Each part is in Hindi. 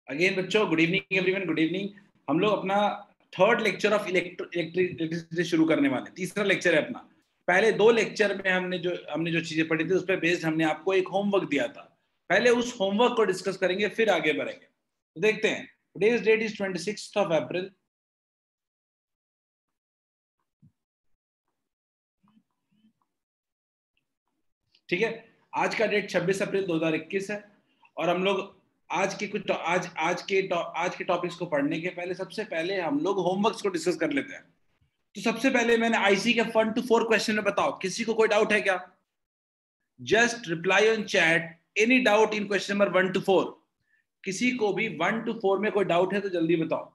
अगेन बच्चों, good evening everyone, good evening. हम लोग अपना थर्ड लेक्चर ऑफ इलेक्ट्रिसिटी शुरू करने वाले हैं। तीसरा लेक्चर है अपना। पहले दो लेक्चर में हमने जो चीजें पढ़ी थी उस पर बेस्ड हमने आपको एक होमवर्क दिया था। पहले उस होमवर्क को डिस्कस करेंगे, फिर आगे बढ़ेंगे। तो देखते हैं, today's date is 26th of April। ठीक है, आज का डेट 26 अप्रैल 2021 है। और हम लोग आज के टॉपिक्स को पढ़ने के पहले सबसे पहले हम लोग होमवर्क्स को डिस्कस कर लेते हैं। तो सबसे पहले मैंने आईसी के 1 to 4 क्वेश्चन में बताओ, किसी को कोई डाउट है क्या? Just reply on chat any doubt in question number 1 to 4। किसी को भी 1 to 4 में कोई डाउट है तो जल्दी बताओ।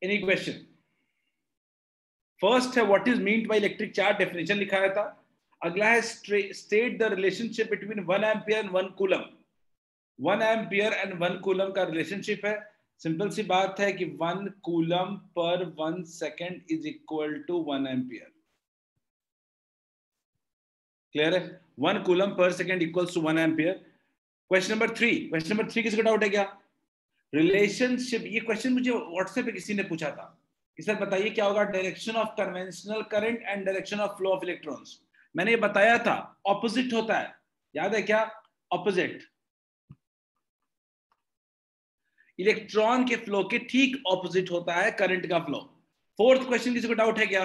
Any question? फर्स्ट है what is meant by electric charge, definition लिखाया था। अगला है state the relationship between 1 ampere and 1 coulomb. 1 ampere and 1 coulomb का रिलेशनशिप है। सिंपल सी बात है कि 1 coulomb per 1 second is equal to 1 ampere. Clear है? 1 coulomb per second equals to 1 ampere. Question number 3 किसको डाउट है क्या? रिलेशनशिप, ये क्वेश्चन मुझे व्हाट्सएप पे किसी ने पूछा था कि सर बताइए क्या होगा direction of conventional current and direction of flow of electrons. मैंने ये बताया था ऑपोजिट होता है, याद है क्या? ऑपोजिट, इलेक्ट्रॉन के फ्लो के ठीक ऑपोजिट होता है करंट का फ्लो। फोर्थ क्वेश्चन किसी को डाउट है क्या?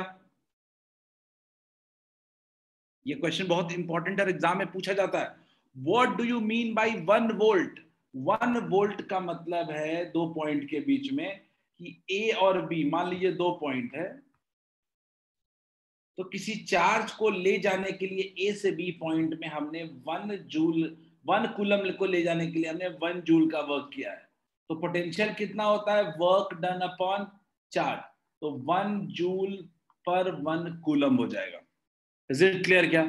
ये क्वेश्चन बहुत इंपॉर्टेंट है, एग्जाम में पूछा जाता है। What do you mean by 1 volt? 1 volt का मतलब है दो पॉइंट के बीच में कि ए और बी, मान लीजिए दो पॉइंट है, तो किसी चार्ज को ले जाने के लिए ए से बी पॉइंट में हमने 1 कूलम को ले जाने के लिए हमने 1 जूल का वर्क किया है। तो पोटेंशियल कितना होता है? Work done upon charge. तो 1 जूल पर 1 कूलम हो जाएगा। इज इट क्लियर क्या?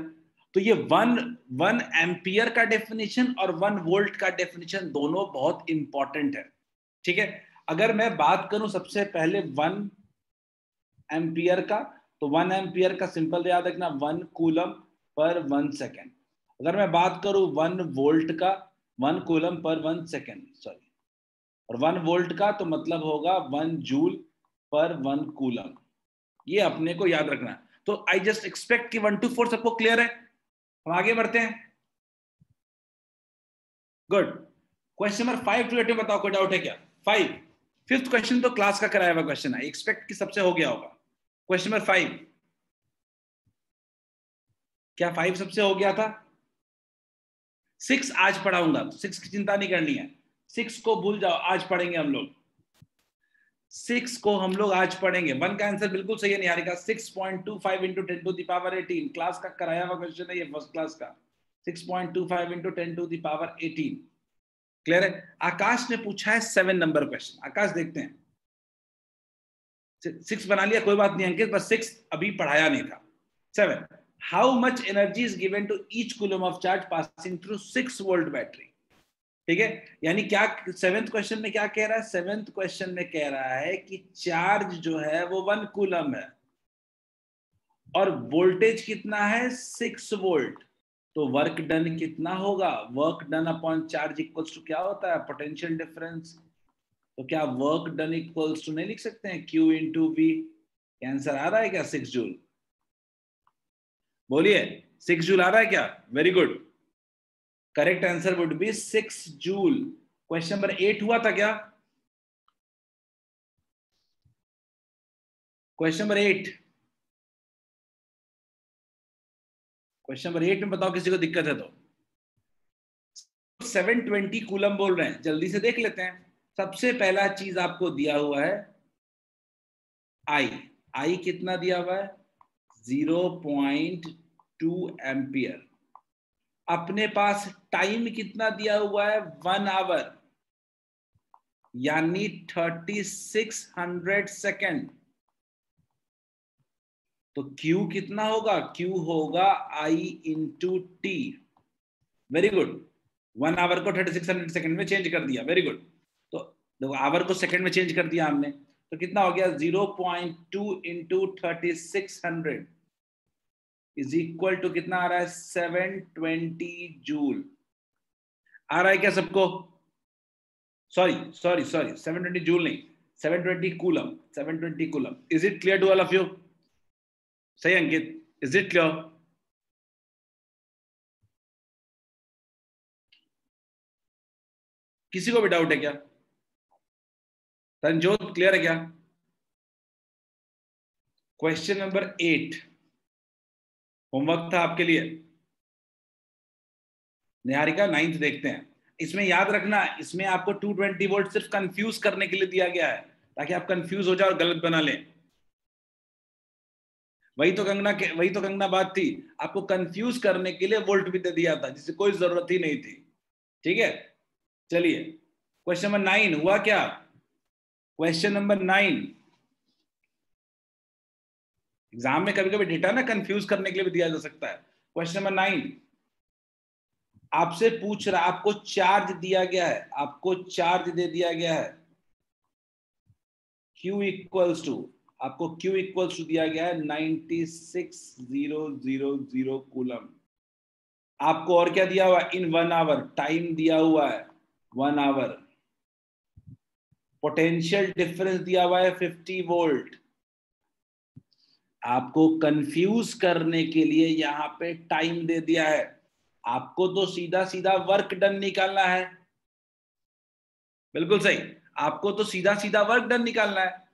तो ये 1 एम्पियर का डेफिनेशन और 1 वोल्ट का डेफिनेशन दोनों बहुत इंपॉर्टेंट है। ठीक है, अगर मैं बात करूं सबसे पहले 1 एम्पियर का, तो 1 एम्पियर का सिंपल याद रखना 1 कूलम पर 1 सेकेंड। अगर मैं बात करूं 1 वोल्ट का, 1 कूलम पर 1 सेकेंड, सॉरी, और 1 वोल्ट का तो मतलब होगा 1 जूल पर 1 कूलम। ये अपने को याद रखना है। तो आई जस्ट एक्सपेक्ट कि 1 to 4 सबको क्लियर है। हम आगे बढ़ते हैं। गुड। क्वेश्चन नंबर 5 टू 8 में बताओ कोई डाउट है क्या? 5th क्वेश्चन तो क्लास का कराया हुआ क्वेश्चन है, एक्सपेक्ट कि सबसे हो गया होगा। क्वेश्चन नंबर 5, क्या 5 सबसे हो गया था? 6 आज पढ़ाऊंगा, तो 6 की चिंता नहीं करनी है। 6 को भूल जाओ, आज पढ़ेंगे हम लोग। 6 को हम लोग आज पढ़ेंगे। 1 का आंसर बिल्कुल सही है Niharika, 6.25 into 10 to the power 18। Class का कराया हुआ क्वेश्चन है ये, फर्स्ट क्लास का। 6.25 into 10 to the power 18। Clear है? आकाश ने पूछा है 7 नंबर क्वेश्चन। आकाश देखते हैं। 6 बना लिया, कोई बात नहीं अंकित, बस 6 अभी पढ़ाया नहीं था। 7, how much energy is given to each coulomb of charge passing through 6 volt battery. ठीक है, यानी क्या 7th क्वेश्चन में क्या कह रहा है? 7th क्वेश्चन में कह रहा है कि चार्ज जो है वो 1 कूलम है और वोल्टेज कितना है? 6 वोल्ट। तो वर्क डन कितना होगा? Work done upon charge equals to क्या होता है? Potential difference. तो क्या वर्क डन इक्वल्स टू नहीं लिख सकते हैं Q इंटू वी? आंसर आ रहा है क्या? 6 जूल। बोलिए, 6 जूल आ रहा है क्या? Very good. Correct answer would be 6 joule. Question number 8 हुआ था क्या? क्वेश्चन नंबर 8, क्वेश्चन नंबर 8 में बताओ किसी को दिक्कत है तो। 720 कूलम बोल रहे हैं, जल्दी से देख लेते हैं। सबसे पहला चीज आपको दिया हुआ है आई। आई कितना दिया हुआ है? 0.2 एम्पियर। अपने पास टाइम कितना दिया हुआ है? 1 आवर, यानी 3600 सेकेंड। तो Q कितना होगा? Q होगा I into T. Very good. 1 hour को 3600 सेकेंड में चेंज कर दिया, वेरी गुड। तो देखो, आवर को सेकेंड में चेंज कर दिया हमने, तो कितना हो गया? 0.2 इंटू 3600 इज इक्वल टू कितना आ रहा है? 720 जूल। आ रहा है क्या सबको? सॉरी 720 जूल नहीं, 720 coulomb, 720 coulomb. Is it clear to all of you? सही अंकित, इज इट क्लियर? किसी को भी डाउट है क्या? रंजोत क्लियर है क्या? क्वेश्चन नंबर 8 होमवर्क था आपके लिए। निहारिका 9th देखते हैं। इसमें याद रखना, इसमें आपको 220 वोल्ट सिर्फ कंफ्यूज करने के लिए दिया गया है, ताकि आप कंफ्यूज हो जाओ और गलत बना लें। वही तो कंगना बात थी, आपको कंफ्यूज करने के लिए वोल्ट भी दे दिया था, जिससे कोई जरूरत ही नहीं थी। ठीक है, चलिए क्वेश्चन नंबर 9 हुआ क्या? क्वेश्चन नंबर 9, एग्जाम में कभी कभी डेटा ना कंफ्यूज करने के लिए भी दिया जा सकता है। क्वेश्चन नंबर 9 आपसे पूछ रहा, आपको चार्ज दिया गया है, आपको चार्ज दे दिया गया है Q इक्वल्स टू, आपको Q इक्वल्स टू दिया गया है 96,000 कूलम। आपको और क्या दिया हुआ है? इन 1 आवर टाइम दिया हुआ है, 1 आवर। पोटेंशियल डिफरेंस दिया हुआ है 50 वोल्ट। आपको कंफ्यूज करने के लिए यहां पे टाइम दे दिया है। आपको तो सीधा सीधा वर्क डन निकालना है। बिल्कुल सही, आपको तो सीधा सीधा वर्क डन निकालना है।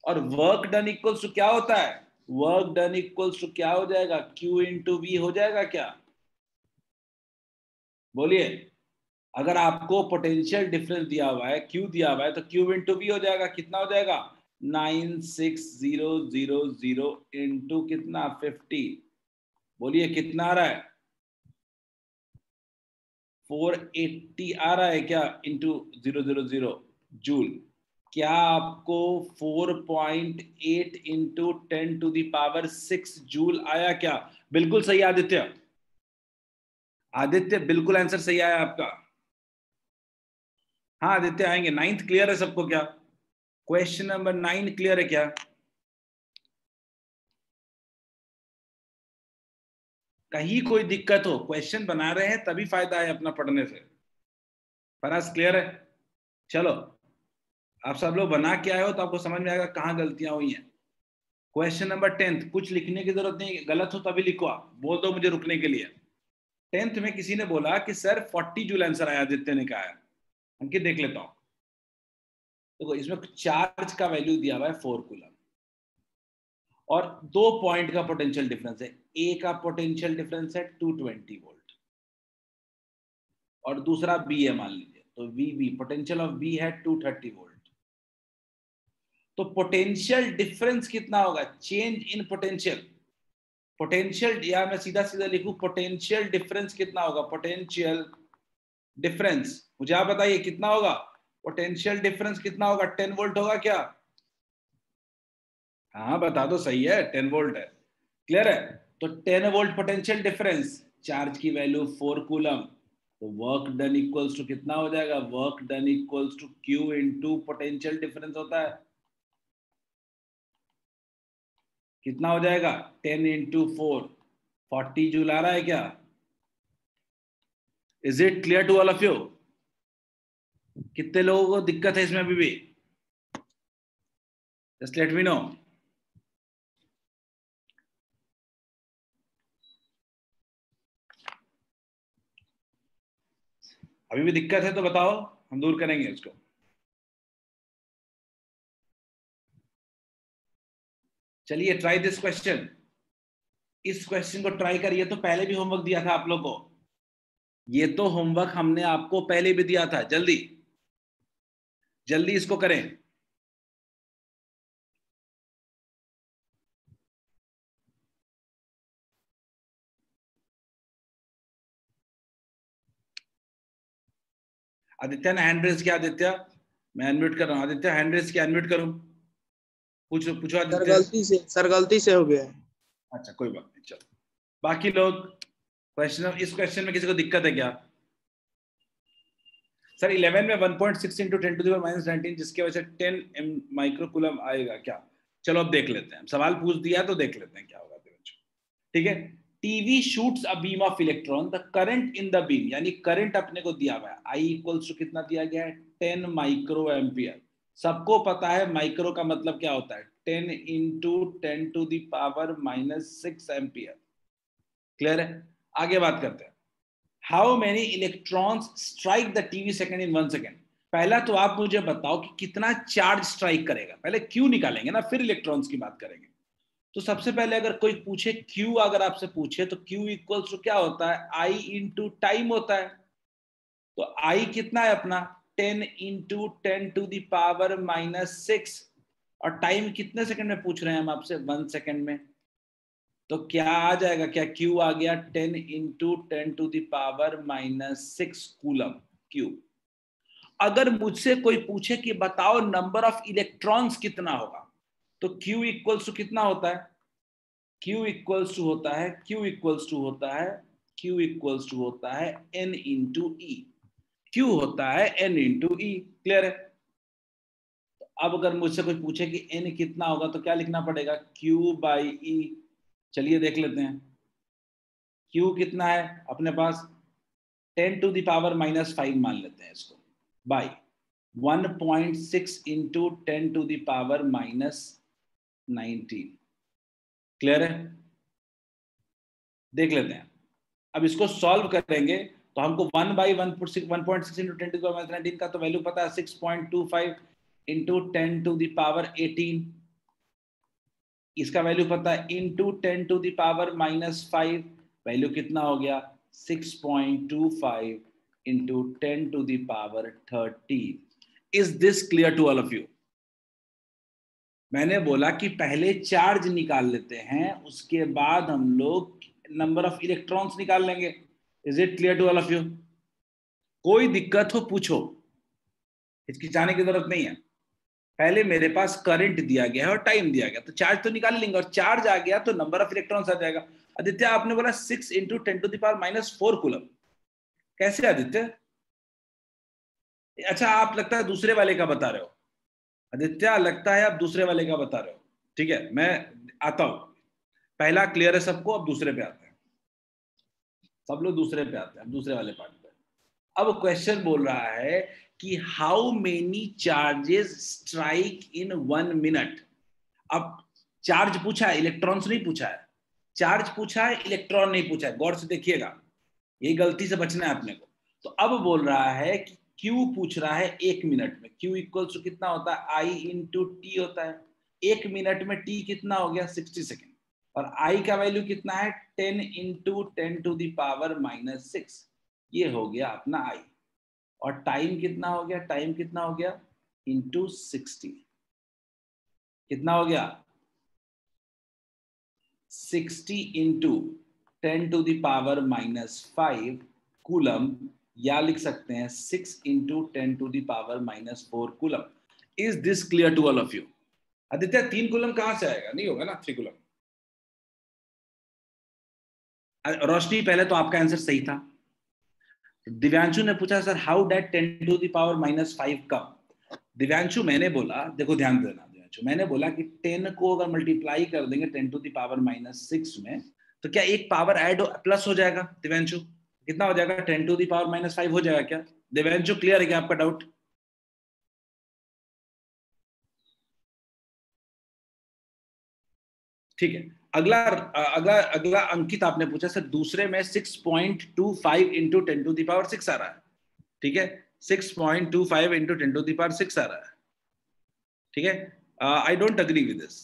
और वर्क डन इक्वल्स टू क्या होता है? वर्क डन इक्वल्स टू क्या हो जाएगा? Q इंटू वी हो जाएगा क्या? बोलिए। अगर आपको पोटेंशियल डिफरेंस दिया हुआ है, Q दिया हुआ है, तो Q इंटू वी हो जाएगा। कितना हो जाएगा? 96,000 इंटू कितना? 50। बोलिए कितना आ रहा है? 480 आ रहा है क्या? Into 000 joule. क्या आपको 4.8 इंटू 10⁻⁶ जूल आया क्या? बिल्कुल सही आदित्य, आदित्य बिल्कुल आंसर सही आया आपका। हाँ आदित्य आएंगे। 9th क्लियर है सबको क्या? क्वेश्चन नंबर 9 क्लियर है क्या? कहीं कोई दिक्कत हो, क्वेश्चन बना रहे हैं तभी फायदा है अपना पढ़ने से। फराज क्लियर है? चलो, आप सब लोग बना के आए हो तो आपको समझ में आएगा कहाँ गलतियां हुई हैं। क्वेश्चन नंबर 10, कुछ लिखने की जरूरत नहीं, गलत हो तभी लिखो, आप बोल दो मुझे रुकने के लिए। 10th में किसी ने बोला कि सर 40 जूल आंसर आया, आदित्य ने कहा है। अंकित देख लेता हूं। देखो इसमें चार्ज का वैल्यू दिया हुआ है 4 कूलम और 2 पॉइंट का पोटेंशियल डिफरेंस है। ए का पोटेंशियल डिफरेंस है 220 वोल्ट और दूसरा बी है मान लीजिए, तो वी पोटेंशियल ऑफ बी है 230 वोल्ट। तो पोटेंशियल डिफरेंस कितना होगा? चेंज इन पोटेंशियल, पोटेंशियल, या मैं सीधा सीधा लिखूं पोटेंशियल डिफरेंस कितना होगा? पोटेंशियल डिफरेंस, मुझे आप बताइए कितना होगा? पोटेंशियल डिफरेंस कितना होगा? 10 वोल्ट होगा क्या? हाँ बता दो, सही है 10 वोल्ट है। क्लियर है? तो 10 वोल्ट पोटेंशियल डिफरेंस, चार्ज की वैल्यू 4 कूलम, तो वर्क डन इक्वल्स टू कितना हो जाएगा? Work done equals to Q into potential difference होता है। कितना हो जाएगा? 10 इंटू 4, 40 जूल आ रहा है क्या? Is it clear to all of you? कितने लोगों को दिक्कत है इसमें अभी भी? Just let me know. अभी भी दिक्कत है तो बताओ, हम दूर करेंगे इसको। चलिए ट्राई दिस क्वेश्चन, इस क्वेश्चन को ट्राई करिए। तो पहले भी होमवर्क दिया था आप लोग को, ये तो होमवर्क हमने आपको पहले भी दिया था। जल्दी जल्दी इसको करें। आदित्य ने हैंड रेज किया। आदित्य मैं अनम्यूट कर रहा हूं। आदित्य हैंड रेज किया, अनम्यूट करूं? पूछो पूछो आदित्य। सर गलती से हो गया है। अच्छा कोई बात नहीं, चलो बाकी लोग क्वेश्चन, इस क्वेश्चन में किसी को दिक्कत है क्या? सर 11 में 1.6 इंटू 10⁻⁻19 जिसकी वजह से 10 माइक्रोकूलम आएगा क्या? चलो अब देख लेते हैं, सवाल पूछ दिया तो देख लेते हैं क्या होगा। ठीक है, TV shoots a beam of electron, the current in the beam, यानी करंट अपने को दिया हुआ है आई इक्वल्स टू कितना दिया गया है 10 माइक्रो एम्पियर। सबको पता है माइक्रो का मतलब क्या होता है 10 into 10 to the power -6 ampere. Clear है? आगे बात करते हैं। How many electrons strike the TV second in 1 second. पहला तो आप मुझे बताओ कि कितना चार्ज स्ट्राइक करेगा, पहले क्यू निकालेंगे ना, फिर इलेक्ट्रॉन्स की बात करेंगे। तो सबसे पहले अगर कोई पूछे क्यू, अगर आपसे पूछे तो क्यू इक्वल्स टू क्या होता है आई इंटू टाइम होता है। तो आई कितना है अपना 10 इंटू 10 टू द पावर -6, और टाइम कितने सेकंड में पूछ रहे हैं हम आपसे 1 सेकंड में। तो क्या आ जाएगा, क्या क्यू आ गया 10 into 10 to the power -6 coulomb Q. अगर मुझसे कोई पूछे कि बताओ नंबर ऑफ इलेक्ट्रॉन्स कितना होगा, तो क्यू इक्वल्स टू कितना होता है Q इक्वल्स टू होता है Q इक्वल्स टू होता है N इंटू ई। Q होता है N इंटू ई। क्लियर है? तो अब अगर मुझसे कोई पूछे कि N कितना होगा तो क्या लिखना पड़ेगा Q बाई ई। चलिए देख लेते हैं। Q कितना है अपने पास 10 टू द पावर -5 मान लेते हैं इसको, by 1.6 into 10 to the power -19। Clear है? देख लेते हैं। अब इसको सॉल्व करेंगे तो हमको 1/1.6 इंटू 10 टू द पावर -19 का तो वैल्यू पता है 6.25 इंटू 10 टू द पावर 18। इसका वैल्यू पता है into 10 to the power -5, value कितना हो गया 6.25 into 10 to the power 13। Is this clear to all of you? मैंने बोला कि पहले चार्ज निकाल लेते हैं, उसके बाद हम लोग नंबर ऑफ इलेक्ट्रॉन्स निकाल लेंगे। Is it clear to all of you? कोई दिक्कत हो पूछो, हिचकिचाने की जरूरत नहीं है। पहले मेरे पास करंट दिया गया है और टाइम दिया गया, तो चार्ज तो निकाल लेंगे, और चार्ज आ गया तो नंबर ऑफ इलेक्ट्रॉन्स आ जाएगा। आदित्य आपने बोला 6 into 10 to the power -4 coulomb, कैसे आदित्य? अच्छा, आप लगता है दूसरे वाले का बता रहे हो आदित्य, लगता है आप दूसरे वाले का बता रहे हो। ठीक है, मैं आता हूं। पहला क्लियर है सबको, अब दूसरे पे आते हैं। सब लोग दूसरे पे आते हैं, अब दूसरे वाले पार्ट पे। अब क्वेश्चन बोल रहा है कि how many charges strike in 1 minute. अब चार्ज पूछा है, इलेक्ट्रॉन्स नहीं पूछा है। चार्ज पूछा है, इलेक्ट्रॉन नहीं पूछा है। गौर से देखिएगा, यही गलती से बचना है अपने को। तो अब बोल रहा है कि क्यू पूछ रहा है 1 मिनट में। क्यू इक्वल्स टू कितना होता है आई इंटू टी होता है। 1 मिनट में टी कितना हो गया 60 सेकेंड, और आई का वैल्यू कितना है 10 इंटू 10 टू द पावर -6। ये हो गया अपना आई। और टाइम कितना हो गया, टाइम कितना हो गया इंटू 60, कितना हो गया 60 into 10 to the power -5 coulomb, या लिख सकते हैं 6 into 10 to the power -4 coulomb. Is this clear to all of you? Aditya 3 coulomb कहां से आएगा? नहीं होगा ना 3 कूलम। रोशनी, पहले तो आपका आंसर सही था। दिव्यांशु ने पूछा sir how that 10 to the power -5 come. Divyanshu, मैंने बोला, देखो ध्यान देना दिव्यांशु, मैंने बोला कि 10 को अगर मल्टीप्लाई कर देंगे 10 टू द पावर -6 में, तो क्या एक पावर ऐड प्लस हो जाएगा? दिव्यांशु कितना हो जाएगा 10 टू द पावर -5 हो जाएगा क्या? दिव्यांशु क्लियर है क्या आपका डाउट? ठीक है। अगला अगला अगला अंकित आपने पूछा सर दूसरे में 6.25 इंटू 10 टू द पावर 6 आ रहा है। ठीक है, 6.25 इंटू 10 टू द पावर 6 आ रहा है। ठीक है, I don't agree with this.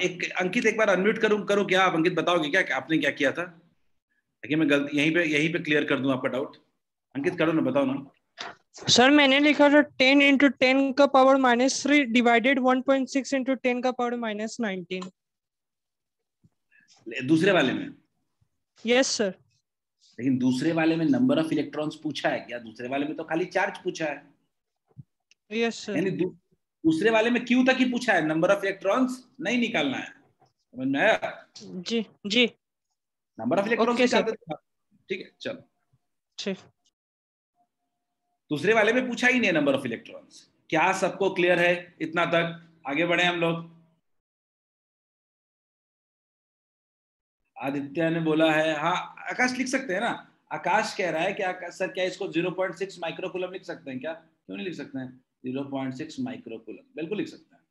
एक अंकित, एक बार अनम्यूट करूं करो क्या आप? अंकित बताओगे क्या आपने क्या किया था, ताकि मैं गलती यहीं पे क्लियर कर दूं आपका डाउट। अंकित करो ना, बताओ ना। सर मैंने लिखा था 10 इंटू 10 का पावर -3 डिवाइडेड 1.6 इंटू 10 का पावर -19। दूसरे वाले में? Yes sir. लेकिन दूसरे वाले में नंबर ऑफ इलेक्ट्रॉन्स पूछा है क्या? दूसरे वाले में तो खाली चार्ज पूछा है। Yes sir. यानी दूसरे वाले में क्यू तक ही पूछा है, नंबर ऑफ इलेक्ट्रॉन्स नहीं निकालना है। समझ में आया? जी जी। नंबर ऑफ इलेक्ट्रॉन्स ओके निकाल सर। देते। ठीक है, चलो। ठीक। दूसरे वाले में पूछा ही नहीं नंबर ऑफ इलेक्ट्रॉन्स। क्या सबको क्लियर है इतना तक? आगे बढ़े हम लोग। आदित्य ने बोला है, हाँ आकाश लिख सकते हैं ना। आकाश कह रहा है कि सर क्या इसको 0.6 माइक्रोकूलम लिख सकते हैं क्या? क्यों नहीं लिख सकते हैं? 0.6 माइक्रोकूलम बिल्कुल लिख सकते हैं।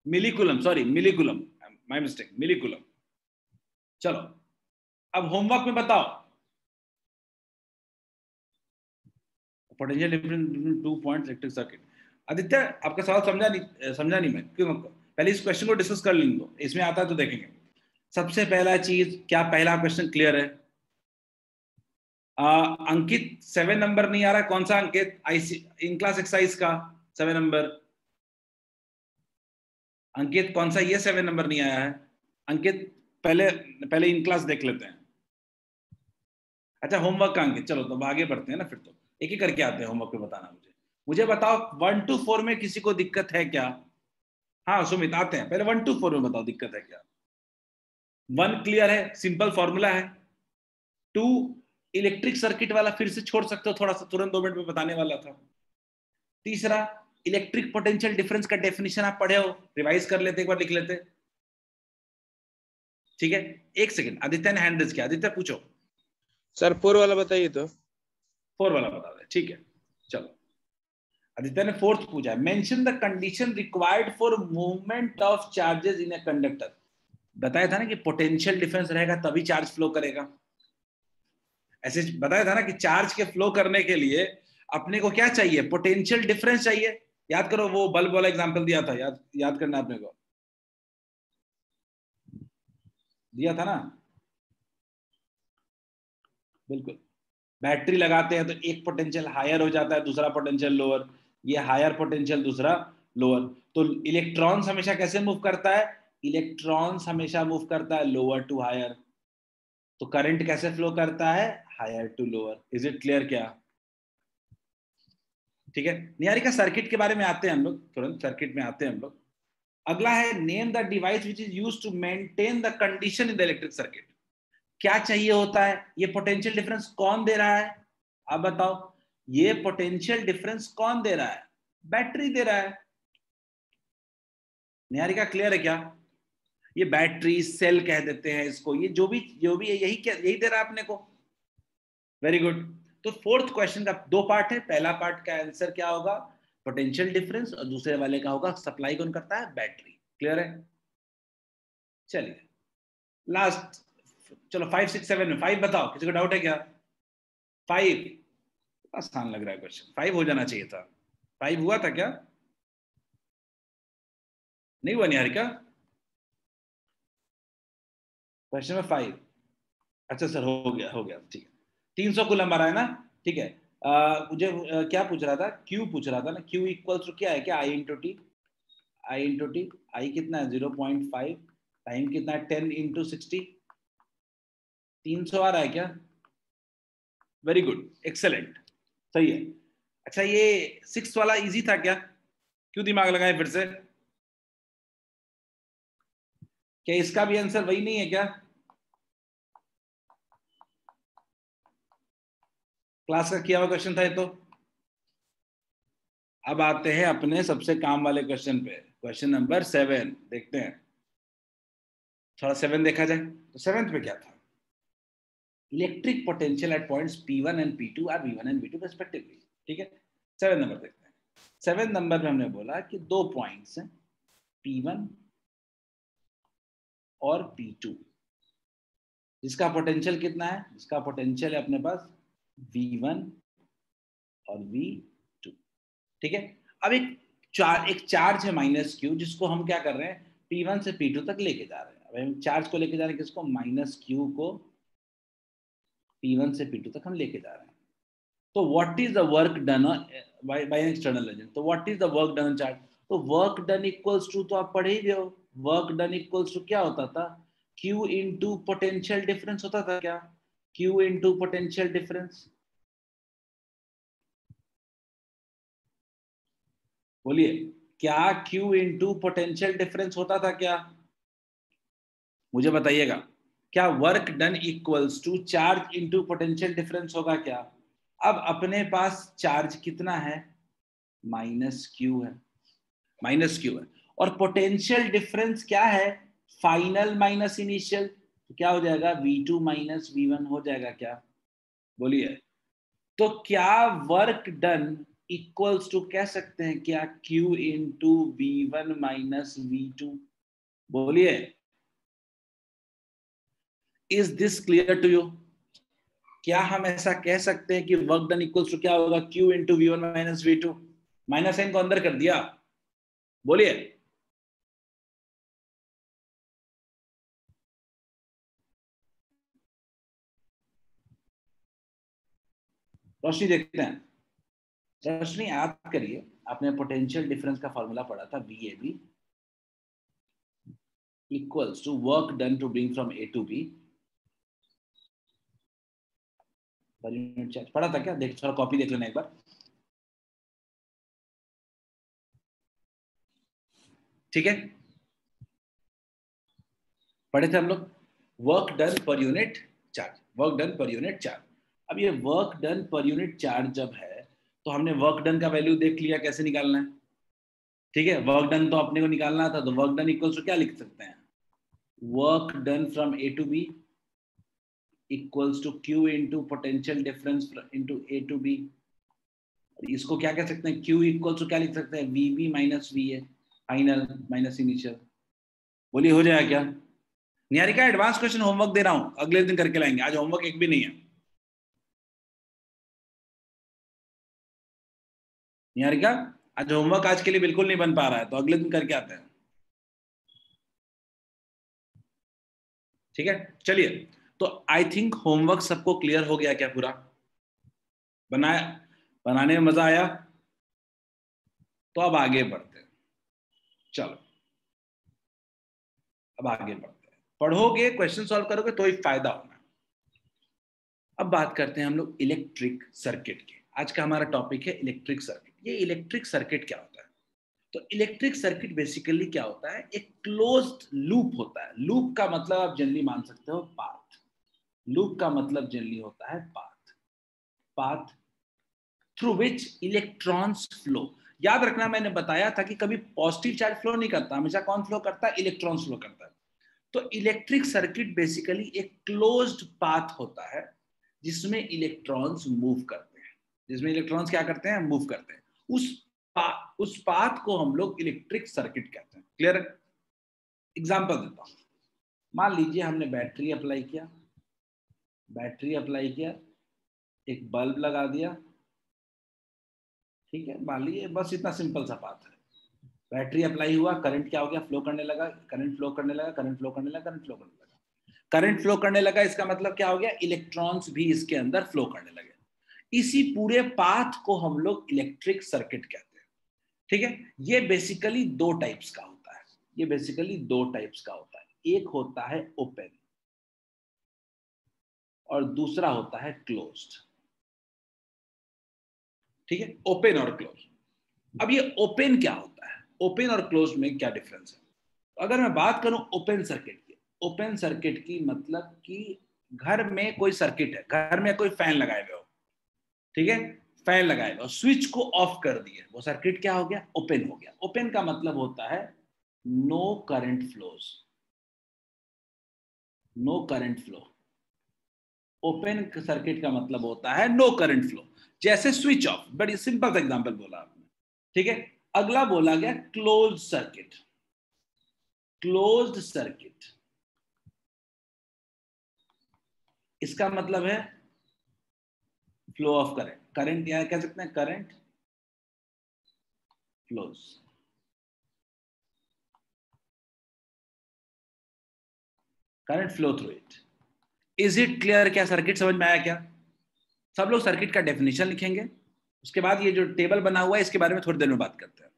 मिलीकूलम, सॉरी मिलीकूलम, माय मिस्टेक, मिलीकूलम। चलो अब होमवर्क में बताओ, potential difference between 2 points electric circuit. Aditya आपका सवाल समझा नहीं मैं, क्यों? पहले इस क्वेश्चन को डिस्कस कर लेंगे, तो इसमें आता है तो देखेंगे। सबसे पहला चीज, क्या पहला क्वेश्चन क्लियर है? अंकित 7 नंबर नहीं आ रहा, कौन सा अंकित? इन क्लास एक्सरसाइज का 7 नंबर। अंकित कौन सा ये 7 नंबर नहीं आया है? अंकित पहले इन क्लास देख लेते हैं। अच्छा होमवर्क का अंकित, चलो तो आगे बढ़ते हैं ना, फिर तो एक ही करके आते हैं। होमवर्क पे बताना मुझे बताओ 1 to 4 में किसी को दिक्कत है क्या? हाँ सुमित आते हैं, पहले 1 to 4 में बताओ दिक्कत है क्या? 1 क्लियर है, सिंपल फॉर्मूला है। 2 इलेक्ट्रिक सर्किट वाला फिर से छोड़ सकते हो, थोड़ा सा तुरंत 2 मिनट में बताने वाला था। तीसरा इलेक्ट्रिक पोटेंशियल डिफरेंस का डेफिनेशन आप पढ़े हो, रिवाइज कर लेते, एक बार लिख लेते। ठीक है, एक सेकंड, आदित्य ने हैंड रेज किया, आदित्य पूछो। सर 4 वाला बताइए तो। 4 वाला बता दे, ठीक है। चलो आदित्य ने 4th पूछा है, mention the condition required for movement of charges in a conductor. बताया था ना कि पोटेंशियल डिफरेंस रहेगा तभी चार्ज फ्लो करेगा। ऐसे बताया था ना कि चार्ज के फ्लो करने के लिए अपने को क्या चाहिए? पोटेंशियल डिफरेंस चाहिए। याद करो, वो बल्ब वाला एग्जांपल दिया था, याद करना अपने को, दिया था ना, बिल्कुल। बैटरी लगाते हैं तो एक पोटेंशियल हायर हो जाता है, दूसरा पोटेंशियल लोअर, ये हायर पोटेंशियल, दूसरा लोअर। तो इलेक्ट्रॉन्स हमेशा कैसे मूव करता है? इलेक्ट्रॉन्स हमेशा मूव करता है लोअर टू हायर। तो करंट कैसे फ्लो करता है? Higher to lower. Is it clear क्या? ठीक है, निहारिका सर्किट के बारे में आते हैं हम लोग, तुरंत सर्किट में आते हैं हम लोग। अगला है name the device which is used to maintain the condition in the electric circuit. क्या चाहिए होता है? ये पोटेंशियल डिफरेंस कौन दे रहा है? आप बताओ, ये पोटेंशियल डिफरेंस कौन दे रहा है? बैटरी दे रहा है। निहारिका क्लियर है क्या? ये बैटरी सेल कह देते हैं इसको, ये जो भी है यही दे रहा है अपने को। Very good. तो 4th क्वेश्चन का 2 पार्ट है, पहला पार्ट का आंसर क्या होगा? पोटेंशियल डिफरेंस, और दूसरे वाले का होगा सप्लाई कौन करता है? बैटरी। क्लियर है? चलिए लास्ट, चलो 5 6 7 में 5 बताओ, किसी को डाउट है क्या? 5 आसान लग रहा है क्वेश्चन, 5 हो जाना चाहिए था। 5 हुआ था क्या? नहीं हुआ निहारिका? क्वेश्चन में 5, अच्छा सर हो गया ठीक है। 300 कूलम आ रहा है ना, ठीक है। मुझे क्या पूछ रहा था? क्यू पूछ रहा था ना, क्यू इक्वल्स टू क्या है? क्या आई इंटू टी, आई कितना है? 0.5, टाइम कितना है? 10 इंटू 60, 300 आ रहा है क्या? वेरी गुड, एक्सेलेंट, सही है। अच्छा ये 6 वाला इजी था क्या? क्यों दिमाग लगाए फिर से? क्या इसका भी आंसर वही नहीं है क्या? क्लास का किया हुआ क्वेश्चन था ये तो। अब आते हैं अपने सबसे काम वाले क्वेश्चन पे, क्वेश्चन नंबर 7 देखते हैं। थोड़ा 7 देखा जाए तो 7th पे क्या था? Electric potential at points P1 and P2 are V1 and V2 respectively. ठीक है, 7 नंबर देखते हैं। 7 नंबर में हमने बोला कि 2 पॉइंट्स हैं, P1 और P2, जिसका पोटेंशियल कितना है? जिसका पोटेंशियल है अपने पास V1 और V2। ठीक है, अब एक चार्ज है -q, जिसको हम क्या कर रहे हैं? P1 से P2 तक लेके जा रहे हैं। अब हम चार्ज को लेके जा रहे हैं, किसको? -q को P1 से P2 तक हम लेके जा रहे हैं। तो what is the work done by an external agent? तो what is the work done on charge? तो वर्क डन इक्वल्स टू, तो आप पढ़े ही हो, वर्क डन इक्वल्स टू क्या होता था? Q इंटू पोटेंशियल डिफरेंस होता था क्या? Q into potential difference. बोलिए, क्या Q इंटू पोटेंशियल डिफरेंस होता था क्या? मुझे बताइएगा, क्या work done equals to charge into potential difference होगा क्या? अब अपने पास चार्ज कितना है? -q है, -q है, और पोटेंशियल डिफरेंस क्या है? Final minus initial. तो क्या हो जाएगा, V2 माइनस V1 हो जाएगा क्या, बोलिए। तो क्या वर्क डन इक्वल्स टू कह सकते हैं क्या Q into V1 minus V2, बोलिए। Is this clear to you? क्या हम ऐसा कह सकते हैं कि वर्क डन इक्वल्स टू क्या होगा, Q into V1 minus V2, minus sign को अंदर कर दिया, बोलिए। रोशनी देखते हैं, रोशनी याद करिए, आपने पोटेंशियल डिफरेंस का फॉर्मूला पढ़ा था, VAB equals to work done to bring from A to B per unit charge. पढ़ा था क्या? देख, थोड़ा कॉपी देख लेना एक बार, ठीक है? पढ़े थे हम लोग, वर्क डन पर यूनिट चार्ज, वर्क डन पर यूनिट चार्ज। अब ये वर्क डन पर यूनिट चार्ज जब है तो हमने वर्क डन का वैल्यू देख लिया कैसे निकालना है, ठीक है? वर्क डन तो अपने को निकालना था, तो वर्क डन इक्वल्स टू क्या लिख सकते हैं, work done from A to B equals to Q into potential difference into A to B। इसको क्या कह सकते हैं, Q इक्वल्स टू क्या लिख सकते हैं, VB minus VA final minus initial, बोलिए हो जाएगा क्या? निहारिका एडवांस क्वेश्चन होमवर्क दे रहा हूं, अगले दिन करके लाएंगे, आज होमवर्क एक भी नहीं है। निहारिका आज होमवर्क आज के लिए बिल्कुल नहीं बन पा रहा है, तो अगले दिन करके आते हैं, ठीक है? चलिए, तो आई थिंक होमवर्क सबको क्लियर हो गया क्या पूरा? बनाया, बनाने में मजा आया? तो अब आगे बढ़ते हैं, चलो अब आगे बढ़ते हैं। पढ़ोगे, क्वेश्चन सॉल्व करोगे तो ही फायदा होना। अब बात करते हैं हम लोग इलेक्ट्रिक सर्किट की। आज का हमारा टॉपिक है इलेक्ट्रिक सर्किट। ये इलेक्ट्रिक सर्किट क्या होता है? तो इलेक्ट्रिक सर्किट बेसिकली क्या होता है, एक क्लोज्ड लूप होता है। लूप का मतलब आप जनरली मान सकते हो पाथ। लूप का मतलब जनरली होता है path, path through which electrons flow. याद रखना, मैंने बताया था कि कभी पॉजिटिव चार्ज फ्लो नहीं करता, हमेशा कौन फ्लो करता है, इलेक्ट्रॉन्स फ्लो करता है। तो इलेक्ट्रिक सर्किट बेसिकली एक क्लोज्ड पाथ होता है जिसमें इलेक्ट्रॉन्स मूव करते हैं, जिसमें इलेक्ट्रॉन्स क्या करते हैं, मूव करते हैं। उस पाथ को हम लोग इलेक्ट्रिक सर्किट कहते हैं। क्लियर है? एग्जांपल देता हूं, मान लीजिए हमने बैटरी अप्लाई किया, बैटरी अप्लाई किया, एक बल्ब लगा दिया, ठीक है? मान लीजिए बस इतना सिंपल सा पाथ है। बैटरी अप्लाई हुआ, करंट क्या हो गया, फ्लो करने लगा, करंट फ्लो करने लगा, करंट फ्लो करने लगा, करंट फ्लो करने लगा, करंट फ्लो करने लगा। इसका मतलब क्या हो गया, इलेक्ट्रॉन्स भी इसके अंदर फ्लो करने लगे। इसी पूरे पाथ को हम लोग इलेक्ट्रिक सर्किट कहते हैं, ठीक है? ये बेसिकली दो टाइप्स का होता है, ये बेसिकली दो टाइप्स का होता है। एक होता है ओपन और दूसरा होता है क्लोज्ड, ठीक है? ओपन और क्लोज। अब ये ओपन क्या होता है, ओपन और क्लोज में क्या डिफरेंस है? अगर मैं बात करूं ओपन सर्किट की, ओपन सर्किट की मतलब कि घर में कोई सर्किट है, घर में कोई फैन लगाए हुए हो, ठीक है? फैन लगाए हुए, स्विच को ऑफ कर दिए, वो सर्किट क्या हो गया, ओपन हो गया। ओपन का मतलब होता है no current flows, no current flow. Open circuit का मतलब होता है नो करंट फ्लो, जैसे स्विच ऑफ। बड़ी सिंपल सा एग्जांपल बोला आपने, ठीक है? अगला बोला गया क्लोज सर्किट। क्लोज्ड सर्किट इसका मतलब है फ्लो ऑफ करंट, करंट या कह सकते हैं current flows, current flow through it. Is it clear? क्या सर्किट समझ में आया क्या? सब लोग सर्किट का डेफिनेशन लिखेंगे, उसके बाद ये जो टेबल बना हुआ है इसके बारे में थोड़ी देर में बात करते हैं।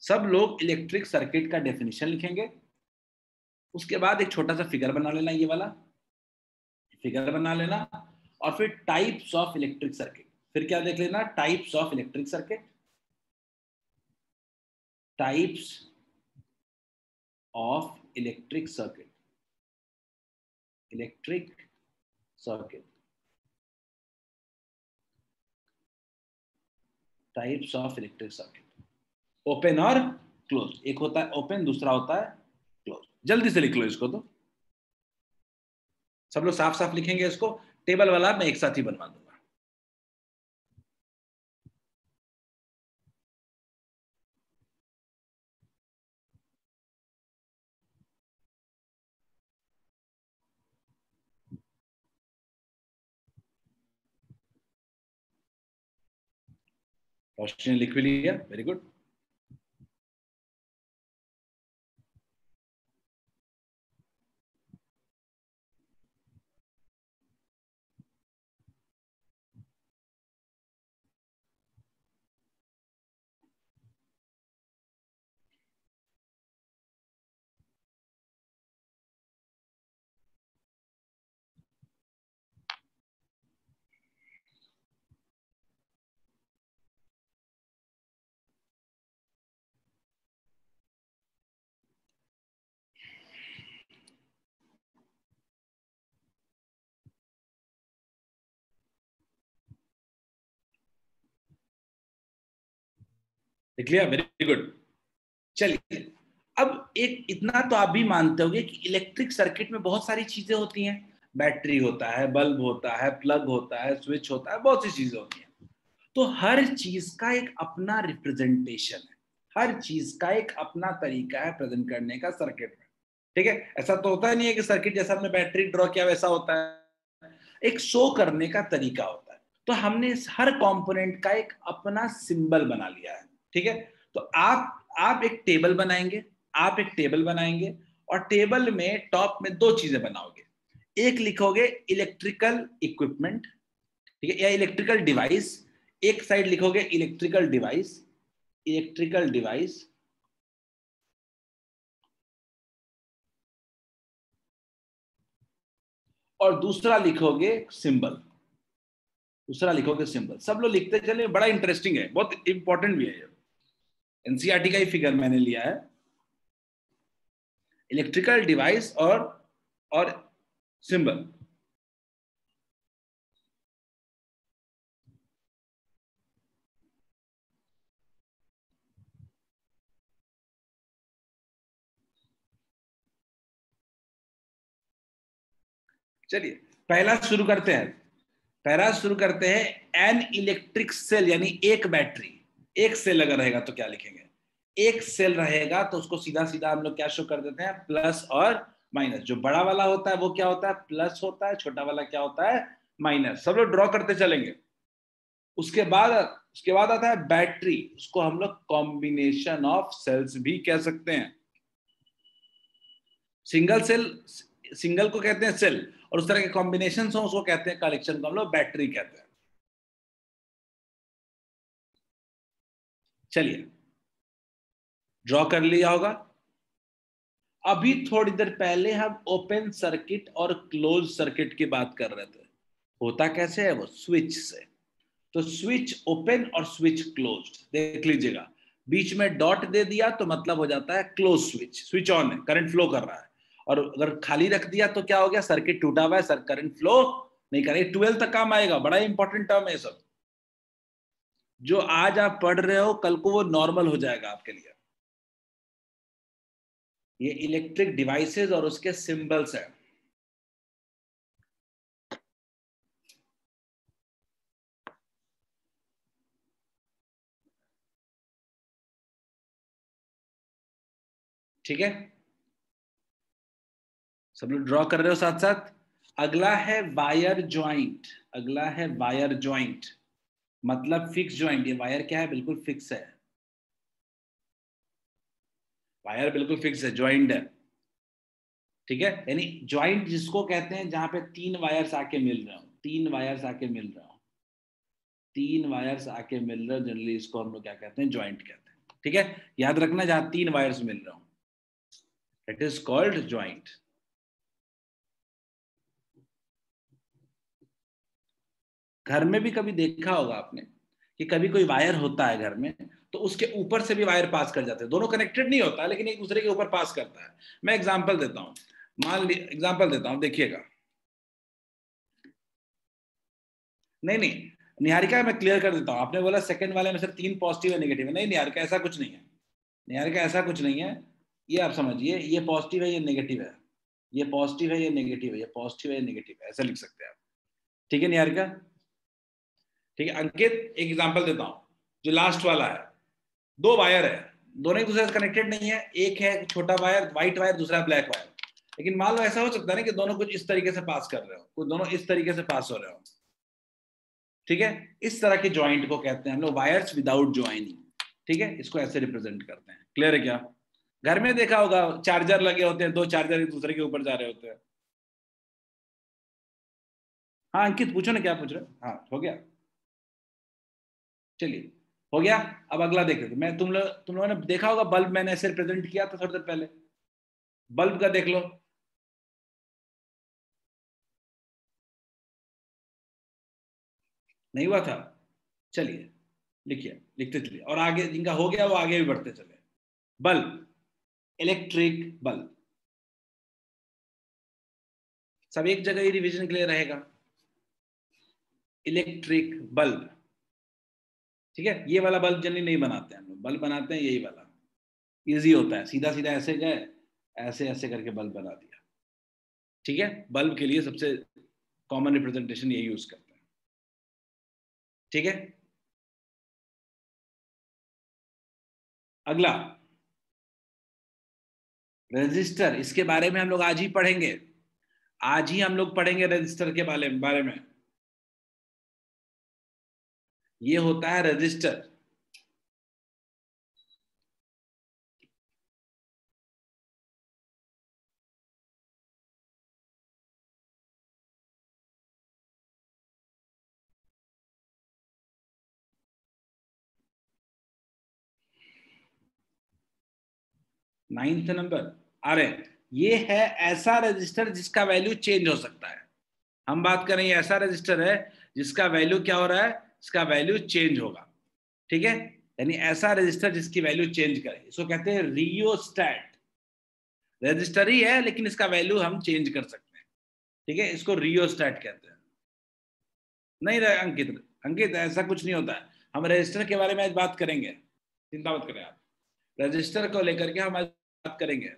सब लोग इलेक्ट्रिक सर्किट का डेफिनेशन लिखेंगे, उसके बाद एक छोटा सा फिगर बना लेना, ये वाला फिगर बना लेना, और फिर टाइप्स ऑफ इलेक्ट्रिक सर्किट। फिर क्या देख लेना, types of electric circuit, types of electric circuit, electric circuit, types of electric circuit, open और क्लोज। एक होता है ओपन, दूसरा होता है क्लोज। जल्दी से लिख लो इसको, तो सब लोग साफ साफ लिखेंगे इसको। टेबल वाला मैं एक साथ ही बनवा दूंगा। रोशनी ने लिख भी लिया, वेरी गुड। लिख लिया, वेरी गुड। चलिए, अब एक इतना तो आप भी मानते होंगे कि इलेक्ट्रिक सर्किट में बहुत सारी चीजें होती हैं। बैटरी होता है, बल्ब होता है, प्लग होता है, स्विच होता है, बहुत सी चीजें होती हैं। तो हर चीज का एक अपना रिप्रेजेंटेशन है, हर चीज का एक अपना तरीका है प्रेजेंट करने का सर्किट में। ठीक है, ऐसा तो होता नहीं है कि सर्किट जैसा हमने बैटरी ड्रॉ किया वैसा होता है, एक शो करने का तरीका होता है। तो हमने हर कंपोनेंट का एक अपना सिंबल बना लिया है। ठीक है, तो आप एक टेबल बनाएंगे, आप एक टेबल बनाएंगे और टेबल में टॉप में दो चीजें बनाओगे। एक लिखोगे इलेक्ट्रिकल इक्विपमेंट, ठीक है, या इलेक्ट्रिकल डिवाइस। एक साइड लिखोगे इलेक्ट्रिकल डिवाइस, इलेक्ट्रिकल डिवाइस, और दूसरा लिखोगे सिंबल, दूसरा लिखोगे सिंबल। सब लोग लिखते चले, बड़ा इंटरेस्टिंग है, बहुत इंपॉर्टेंट भी है। एनसीईआरटी का ही फिगर मैंने लिया है। इलेक्ट्रिकल डिवाइस और सिंबल। चलिए पहला शुरू करते हैं, पहला शुरू करते हैं। एन इलेक्ट्रिक सेल, यानी एक बैटरी, एक सेल अगर रहेगा तो क्या लिखेंगे? एक सेल रहेगा तो उसको सीधा सीधा हम लोग क्या शो कर देते हैं? प्लस और माइनस। जो बड़ा वाला होता है वो क्या होता है? प्लस होता है। छोटा वाला क्या होता है? माइनस। सब लोग ड्रॉ करते चलेंगे। उसके बाद आता है बैटरी, उसको हम लोग कॉम्बिनेशन ऑफ सेल्स भी कह सकते हैं। सिंगल सेल, सिंगल को कहते हैं सेल, और उस तरह के कॉम्बिनेशन हो उसको कहते हैं, कलेक्शन को हम लोग बैटरी कहते हैं। चलिए ड्रॉ कर लिया होगा। अभी थोड़ी देर पहले हम ओपन सर्किट और क्लोज सर्किट की बात कर रहे थे। होता कैसे है वो? स्विच से। तो स्विच ओपन और स्विच क्लोज, देख लीजिएगा। बीच में डॉट दे दिया तो मतलब हो जाता है क्लोज स्विच, स्विच ऑन है, करंट फ्लो कर रहा है। और अगर खाली रख दिया तो क्या हो गया? सर्किट टूटा हुआ है, सर करंट फ्लो नहीं करेगा। 12 तक काम आएगा, बड़ा इंपॉर्टेंट टर्म है सब। जो आज आप पढ़ रहे हो कल को वो नॉर्मल हो जाएगा आपके लिए। ये इलेक्ट्रिक डिवाइसेस और उसके सिंबल्स हैं। ठीक है, सब लोग ड्रॉ कर रहे हो साथ साथ। अगला है वायर ज्वाइंट, अगला है वायर ज्वाइंट, मतलब फिक्स ज्वाइंट। ये वायर क्या है? बिल्कुल फिक्स है, वायर बिल्कुल फिक्स है, ज्वाइंट है। ठीक है, यानी ज्वाइंट जिसको कहते हैं जहां पे तीन वायर्स आके मिल रहे हो, तीन वायर्स आके मिल रहे हो, तीन वायर्स आके मिल रहे हो, जनरली इसको हम लोग क्या कहते हैं? ज्वाइंट कहते हैं। ठीक है, याद रखना, जहां तीन वायर्स मिल रहे हो, इट इज कॉल्ड ज्वाइंट। घर में भी कभी देखा होगा आपने कि कभी कोई वायर होता है घर में, तो उसके ऊपर से भी वायर पास कर जाते हैं। दोनों कनेक्टेड नहीं होता लेकिन एक दूसरे के ऊपर पास करता है। मैं एग्जांपल देता हूं, एग्जांपल देता हूं, देखिएगा। नहीं नहीं निहारिका, मैं क्लियर कर देता हूं। आपने बोला सेकंड वाले में सर तीन पॉजिटिव है नेगेटिव है। नहीं निहारिका, ऐसा कुछ नहीं है। यार का ऐसा कुछ नहीं है, ये आप समझिए, ये पॉजिटिव है, ये नेगेटिव है, ये पॉजिटिव है, ये नेगेटिव है, ये पॉजिटिव है, ये नेगेटिव है, ऐसा लिख सकते हैं आप। ठीक है निहारिका? ठीक है अंकित, एक एग्जांपल देता हूं, जो लास्ट वाला है, दो वायर है, दोनों एक दूसरे से कनेक्टेड नहीं है, एक है छोटा वायर व्हाइट वायर, दूसरा ब्लैक वायर, लेकिन मान लो ऐसा हो सकता है ना कि दोनों कुछ इस तरीके से पास कर रहे हो, कुछ दोनों इस तरीके से पास हो रहे हो। ठीक है, इस तरह के ज्वाइंट को कहते हैं हम लोग वायर्स विदाउट ज्वाइनिंग। ठीक है, इसको ऐसे रिप्रेजेंट करते हैं। क्लियर है क्या? घर में देखा होगा चार्जर लगे होते हैं, दो चार्जर एक दूसरे के ऊपर जा रहे होते हैं। हाँ अंकित पूछो ना, क्या पूछ रहे हो? हाँ हो गया, चलिए हो गया। अब अगला देख, मैं तुम लोगों ने देखा होगा बल्ब, मैंने ऐसे रिप्रेजेंट किया था थोड़ी देर पहले, बल्ब का देख लो, नहीं हुआ था? चलिए लिखिए, लिखते चलिए, और आगे जिनका हो गया वो आगे भी बढ़ते चले। बल्ब, इलेक्ट्रिक बल्ब, सब एक जगह ही रिवीजन के लिए रहेगा। इलेक्ट्रिक बल्ब, ठीक है, ये वाला बल्ब जनरली नहीं बनाते हैं हम लोग, बल्ब बनाते हैं यही वाला, इजी होता है, सीधा सीधा ऐसे गए, ऐसे ऐसे करके बल्ब बना दिया। ठीक है, बल्ब के लिए सबसे कॉमन रिप्रेजेंटेशन ये यूज करते हैं। ठीक है, अगला रजिस्टर, इसके बारे में हम लोग आज ही पढ़ेंगे, आज ही हम लोग पढ़ेंगे रजिस्टर के बारे में। ये होता है रजिस्टर। नाइन्थ नंबर आ रहे, ये है ऐसा रजिस्टर जिसका वैल्यू चेंज हो सकता है। हम बात करें ये ऐसा रजिस्टर है जिसका वैल्यू क्या हो रहा है, इसका वैल्यू चेंज होगा। ठीक है, यानी ऐसा रजिस्टर जिसकी वैल्यू चेंज करे, इसको कहते हैं रियोस्टैट। रजिस्टर ही है लेकिन इसका वैल्यू हम चेंज कर सकते हैं। ठीक है, इसको रियोस्टैट कहते हैं। नहीं अंकित, अंकित ऐसा कुछ नहीं होता है, हम रजिस्टर के बारे में आज बात करेंगे, चिंता मत करें आप, रजिस्टर को लेकर के हम आज बात करेंगे।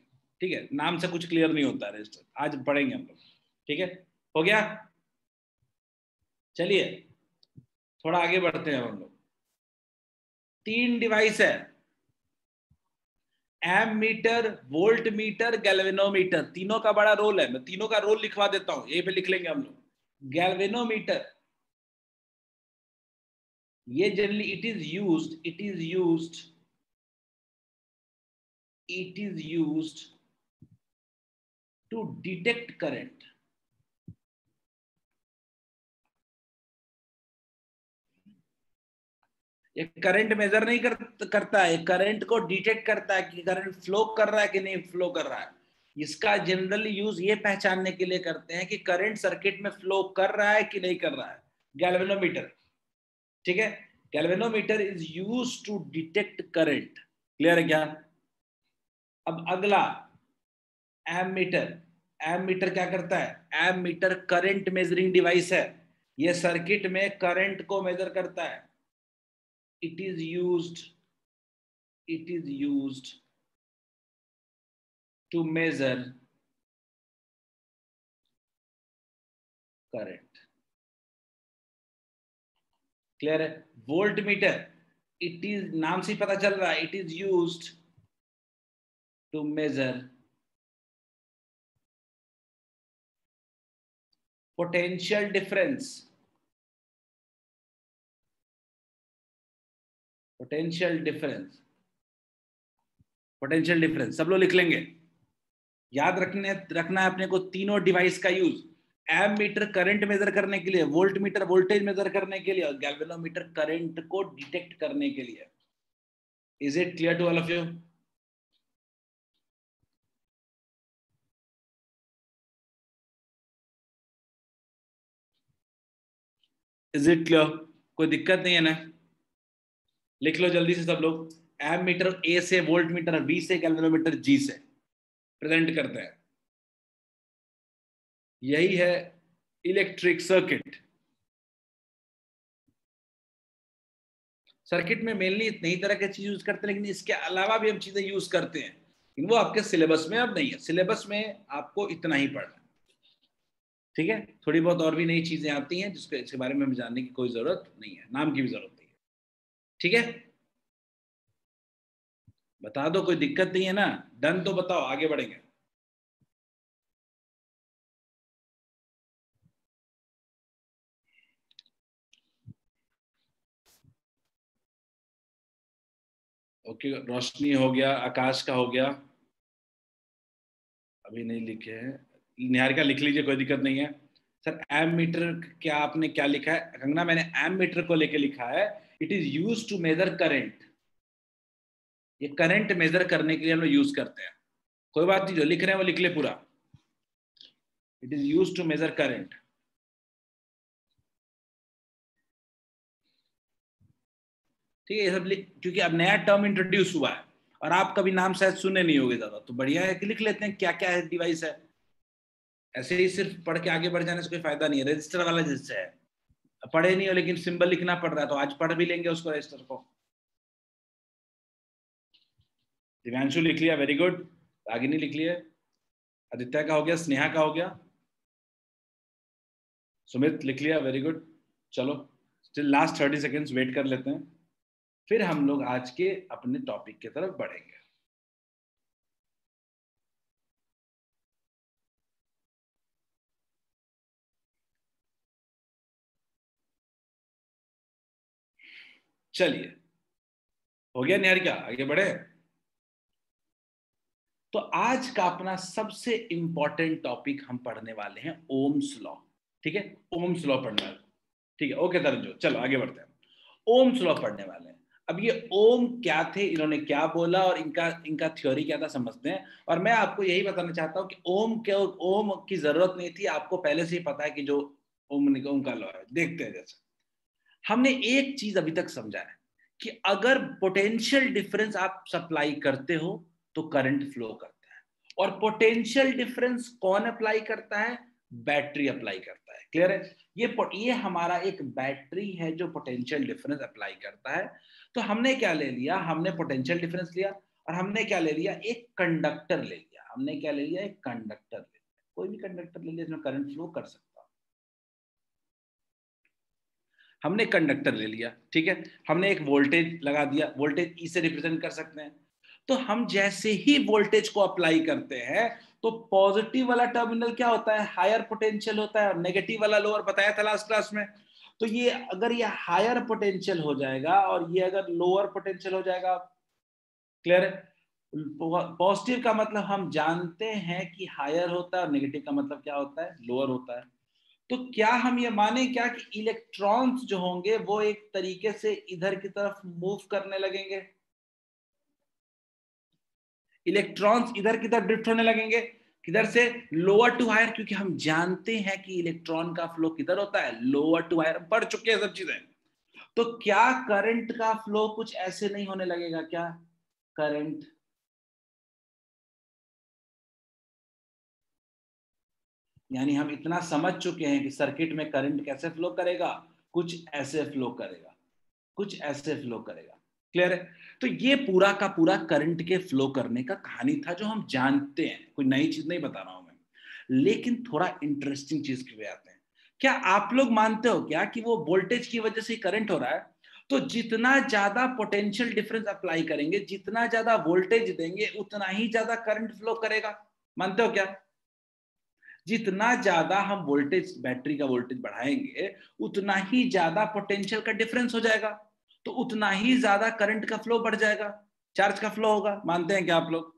ठीक है, नाम से कुछ क्लियर नहीं होता है रजिस्टर, आज पढ़ेंगे हम लोग। ठीक है, हो गया? चलिए थोड़ा आगे बढ़ते हैं हम लोग। तीन डिवाइस है, ammeter, voltmeter, galvanometer, तीनों का बड़ा रोल है, मैं तीनों का रोल लिखवा देता हूं, यही पे लिख लेंगे हम लोग। गैल्वेनोमीटर, ये generally it is used to detect current. ये करंट मेजर नहीं करता है, करंट को डिटेक्ट करता है कि करंट फ्लो कर रहा है कि नहीं फ्लो कर रहा है। इसका जनरली यूज ये पहचानने के लिए करते हैं कि करंट सर्किट में फ्लो कर रहा है कि नहीं कर रहा है। गैल्वेनोमीटर, ठीक है, galvanometer is used to detect current. Clear है क्या? अब अगला एमीटर। एमीटर क्या करता है? एमीटर करंट मेजरिंग डिवाइस है, ये सर्किट में करंट को मेजर करता है। it is used to measure current। Clear है? वोल्ट मीटर, इट इज, नाम से पता चल रहा है, it is used to measure potential difference. Potential difference, potential difference सब लोग लिख लेंगे, याद रखना है अपने को तीनों डिवाइस का use. Ammeter current measure करने के लिए, वोल्ट मीटर वोल्टेज मेजर करने के लिए, और गैल्वेनोमीटर करंट को डिटेक्ट करने के लिए। Is it clear to all of you? Is it clear? कोई दिक्कत नहीं है ना? लिख लो जल्दी से सब लोग। एम मीटर ए से, वोल्ट मीटर बी से, गैल्वेनोमीटर जी से प्रेजेंट करते हैं। यही है इलेक्ट्रिक सर्किट। सर्किट में मेनली इतने ही तरह के चीज यूज करते हैं, लेकिन इसके अलावा भी हम चीजें यूज करते हैं, लेकिन वो आपके सिलेबस में अब नहीं है। सिलेबस में आपको इतना ही पढ़ना है, ठीक है। थोड़ी बहुत और भी नई चीजें आती हैं जिसके इसके बारे में हमें जानने की कोई जरूरत नहीं है, नाम की भी जरूरत नहीं है, ठीक है। बता दो, कोई दिक्कत नहीं है ना? डन तो बताओ, आगे बढ़ेंगे। ओके, रोशनी हो गया, आकाश का हो गया, अभी नहीं लिखे हैं। निहारिका लिख लीजिए, कोई दिक्कत नहीं है। सर एम मीटर क्या आपने क्या लिखा है? कंगना, मैंने एम मीटर को लेके लिखा है, it is use to measure current. ये करंट मेजर करने के लिए हम लोग यूज करते हैं। कोई बात नहीं, जो लिख रहे हैं वो लिख ले पूरा। It is use to measure current. ठीक है, ये सब क्योंकि अब नया टर्म इंट्रोड्यूस हुआ है और आप कभी नाम शायद सुने नहीं होगे ज्यादा, तो बढ़िया है कि लिख लेते हैं क्या क्या है डिवाइस है। ऐसे ही सिर्फ पढ़ के आगे बढ़ जाने से कोई फायदा नहीं है। रजिस्टर वाला जैसे है, पढ़े नहीं हो लेकिन सिंबल लिखना पड़ रहा है, तो आज पढ़ भी लेंगे उसको, रजिस्टर को। दिव्यांशु लिख लिया, वेरी गुड। रागिनी लिख लिया, आदित्य का हो गया, स्नेहा का हो गया, सुमित लिख लिया, वेरी गुड। चलो स्टिल लास्ट 30 सेकेंड्स वेट कर लेते हैं, फिर हम लोग आज के अपने टॉपिक की तरफ बढ़ेंगे। चलिए, हो गया निहारिका, आगे बढ़े। तो आज का अपना सबसे इंपॉर्टेंट टॉपिक हम पढ़ने वाले हैं ओम्स लॉ, ठीक है। ओम्स लॉ पढ़ने वाले, ठीक है। ओके तरंजो, चलो आगे बढ़ते हैं। ओम्स लॉ पढ़ने वाले हैं। अब ये ओम क्या थे, इन्होंने क्या बोला और इनका थ्योरी क्या था, समझते हैं। और मैं आपको यही बताना चाहता हूं कि ओम की जरूरत नहीं थी, आपको पहले से ही पता है कि जो ओम का लॉ है। देखते हैं, जैसे हमने एक चीज अभी तक समझा है कि अगर पोटेंशियल डिफरेंस आप सप्लाई करते हो तो करंट फ्लो करता है। और पोटेंशियल डिफरेंस कौन अप्लाई करता है? बैटरी अप्लाई करता है। क्लियर है? ये हमारा एक बैटरी है जो पोटेंशियल डिफरेंस अप्लाई करता है। तो हमने क्या ले लिया? हमने पोटेंशियल डिफरेंस लिया और हमने क्या ले लिया? एक कंडक्टर ले लिया। हमने क्या ले लिया? एक कंडक्टर ले लिया। कोई भी कंडक्टर ले लिया जिसमें करंट फ्लो कर सकता। हमने कंडक्टर ले लिया, ठीक है। हमने एक वोल्टेज लगा दिया, वोल्टेज ई से रिप्रेजेंट कर सकते हैं। तो हम जैसे ही वोल्टेज को अप्लाई करते हैं तो पॉजिटिव वाला टर्मिनल क्या होता है? हायर पोटेंशियल होता है, और नेगेटिव वाला लोअर, बताया था लास्ट क्लास में। तो ये अगर ये हायर पोटेंशियल हो जाएगा और ये अगर लोअर पोटेंशियल हो जाएगा, क्लियर है? पॉजिटिव का मतलब हम जानते हैं कि हायर होता है और नेगेटिव का मतलब क्या होता है? लोअर होता है। तो क्या हम ये माने क्या कि इलेक्ट्रॉन्स जो होंगे वो एक तरीके से इधर की तरफ मूव करने लगेंगे? इलेक्ट्रॉन्स इधर की तरफ ड्रिफ्ट होने लगेंगे, किधर से? लोअर टू हायर, क्योंकि हम जानते हैं कि इलेक्ट्रॉन का फ्लो किधर होता है? Lower to higher. पढ़ चुके हैं सब चीजें। तो क्या करंट का फ्लो कुछ ऐसे नहीं होने लगेगा क्या? करंट, यानी हम इतना समझ चुके हैं कि सर्किट में करंट कैसे फ्लो करेगा? कुछ ऐसे फ्लो करेगा, कुछ ऐसे फ्लो करेगा। क्लियर है? तो ये पूरा का पूरा करंट के फ्लो करने का कहानी था जो हम जानते हैं, कोई नई चीज नहीं बता रहा हूं मैं। लेकिन थोड़ा इंटरेस्टिंग चीज पे आते हैं। क्या आप लोग मानते हो क्या कि वो वोल्टेज की वजह से करंट हो रहा है? तो जितना ज्यादा पोटेंशियल डिफरेंस अप्लाई करेंगे, जितना ज्यादा वोल्टेज देंगे, उतना ही ज्यादा करंट फ्लो करेगा। मानते हो क्या? जितना ज्यादा हम वोल्टेज, बैटरी का वोल्टेज बढ़ाएंगे, उतना ही ज्यादा पोटेंशियल का डिफरेंस हो जाएगा, तो उतना ही ज्यादा करंट का फ्लो बढ़ जाएगा, चार्ज का फ्लो होगा। मानते हैं क्या आप लोग?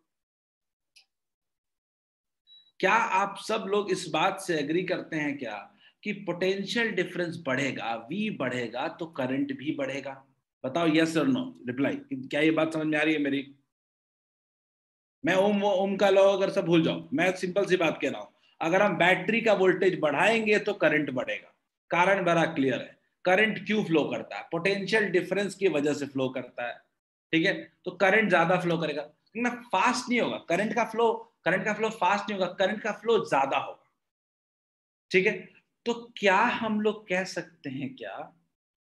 क्या आप सब लोग इस बात से एग्री करते हैं क्या कि पोटेंशियल डिफरेंस बढ़ेगा, वी बढ़ेगा, तो करंट भी बढ़ेगा? बताओ यस और नो, रिप्लाई। क्या ये बात समझ में आ रही है मेरी? मैं ओम का लॉ अगर सब भूल जाओ, मैं सिंपल सी बात कह रहा हूं, अगर हम बैटरी का वोल्टेज बढ़ाएंगे तो करंट बढ़ेगा। कारण बड़ा क्लियर है। करंट क्यों फ्लो करता है? पोटेंशियल डिफरेंस की वजह से फ्लो करता है, ठीक है। तो करंट ज्यादा फ्लो करेगा, ना फास्ट नहीं होगा करंट का फ्लो। करंट का फ्लो फास्ट नहीं होगा, करंट का फ्लो ज्यादा होगा, ठीक है। तो क्या हम लोग कह सकते हैं क्या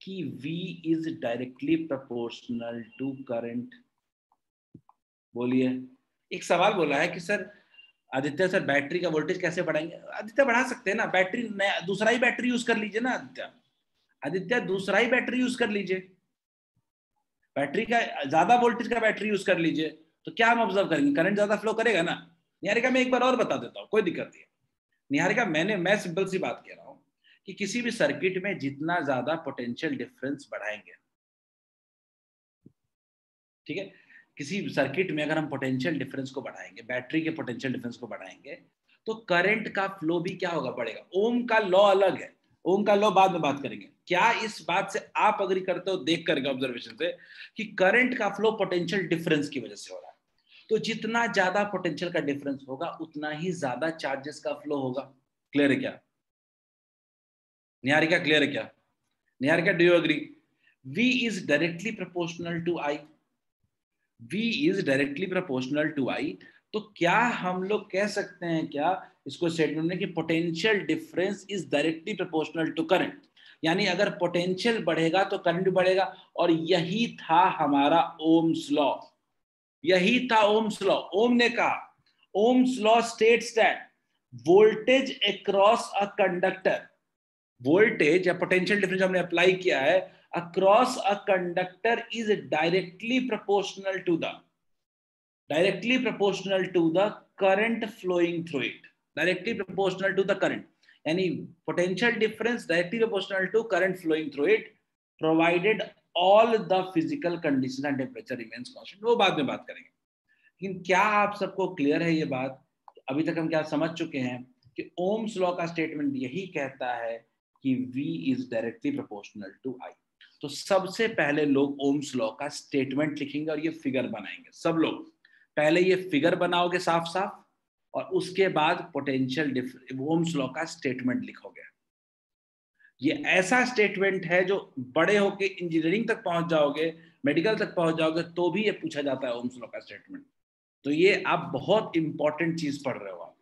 कि V is directly proportional to current? बोलिए। एक सवाल बोला है कि सर आदित्य सर बैटरी का वोल्टेज कैसे बढ़ाएंगे? आदित्य बढ़ा सकते हैं ना, बैटरी दूसरा ही बैटरी यूज कर लीजिए ना आदित्य। आदित्य दूसरा ही बैटरी यूज कर लीजिए, बैटरी का ज्यादा वोल्टेज का बैटरी यूज कर लीजिए, तो क्या हम ऑब्जर्व करेंगे? करंट ज्यादा फ्लो करेगा ना। निहारिका मैं एक बार और बता देता हूँ, कोई दिक्कत नहीं है। निहारिका मैं सिंपल सी बात कह रहा हूँ कि किसी भी सर्किट में जितना ज्यादा पोटेंशियल डिफरेंस बढ़ाएंगे, ठीक है, किसी सर्किट में अगर हम पोटेंशियल डिफरेंस को बढ़ाएंगे, बैटरी के पोटेंशियल डिफरेंस को बढ़ाएंगे, तो करंट का फ्लो भी क्या होगा? बढ़ेगा। ओम का लॉ अलग है, ओम का लॉ बाद में बात करेंगे। क्या इस बात से आप अग्री करते हो, देख करके ऑब्जर्वेशन से, कि करंट का फ्लो पोटेंशियल डिफरेंस की वजह से हो रहा है? तो जितना ज्यादा पोटेंशियल का डिफरेंस होगा उतना ही ज्यादा चार्जेस का फ्लो होगा। क्लियर है क्या निहारिका? क्लियर है क्या Niharika? Do you agree? V is directly proportional to I। V is directly proportional to I। तो क्या हम लोग कह सकते हैं क्या इसको स्टेटमेंट में कि potential difference is directly proportional to current? यानी अगर पोटेंशियल बढ़ेगा तो करंट भी बढ़ेगा। और यही था हमारा ओम्स लॉ, यही था ओम्स लॉ। ओम ने कहा, Ohm's law states that voltage across a conductor, voltage या पोटेंशियल डिफरेंस हमने अप्लाई किया है across a conductor is directly proportional to the current flowing through it. Directly proportional to the current, यानी potential difference directly proportional to current flowing through it, provided all the physical condition and temperature remains constant. वो बाद में बात करेंगे। लेकिन क्या आप सबको क्लियर है ये बात? अभी तक हम क्या समझ चुके हैं कि ओम्स लॉ का स्टेटमेंट यही कहता है कि V is directly proportional to I। तो सबसे पहले लोग ओम्स लॉ का स्टेटमेंट लिखेंगे और ये फिगर बनाएंगे। सब लोग पहले ये फिगर बनाओगे साफ साफ, और उसके बाद पोटेंशियल ओम्स लॉ का स्टेटमेंट लिखोगे। ये ऐसा स्टेटमेंट है जो बड़े होके इंजीनियरिंग तक पहुंच जाओगे, मेडिकल तक पहुंच जाओगे, तो भी ये पूछा जाता है ओम्स लॉ का स्टेटमेंट। तो ये आप बहुत इंपॉर्टेंट चीज पढ़ रहे हो। आप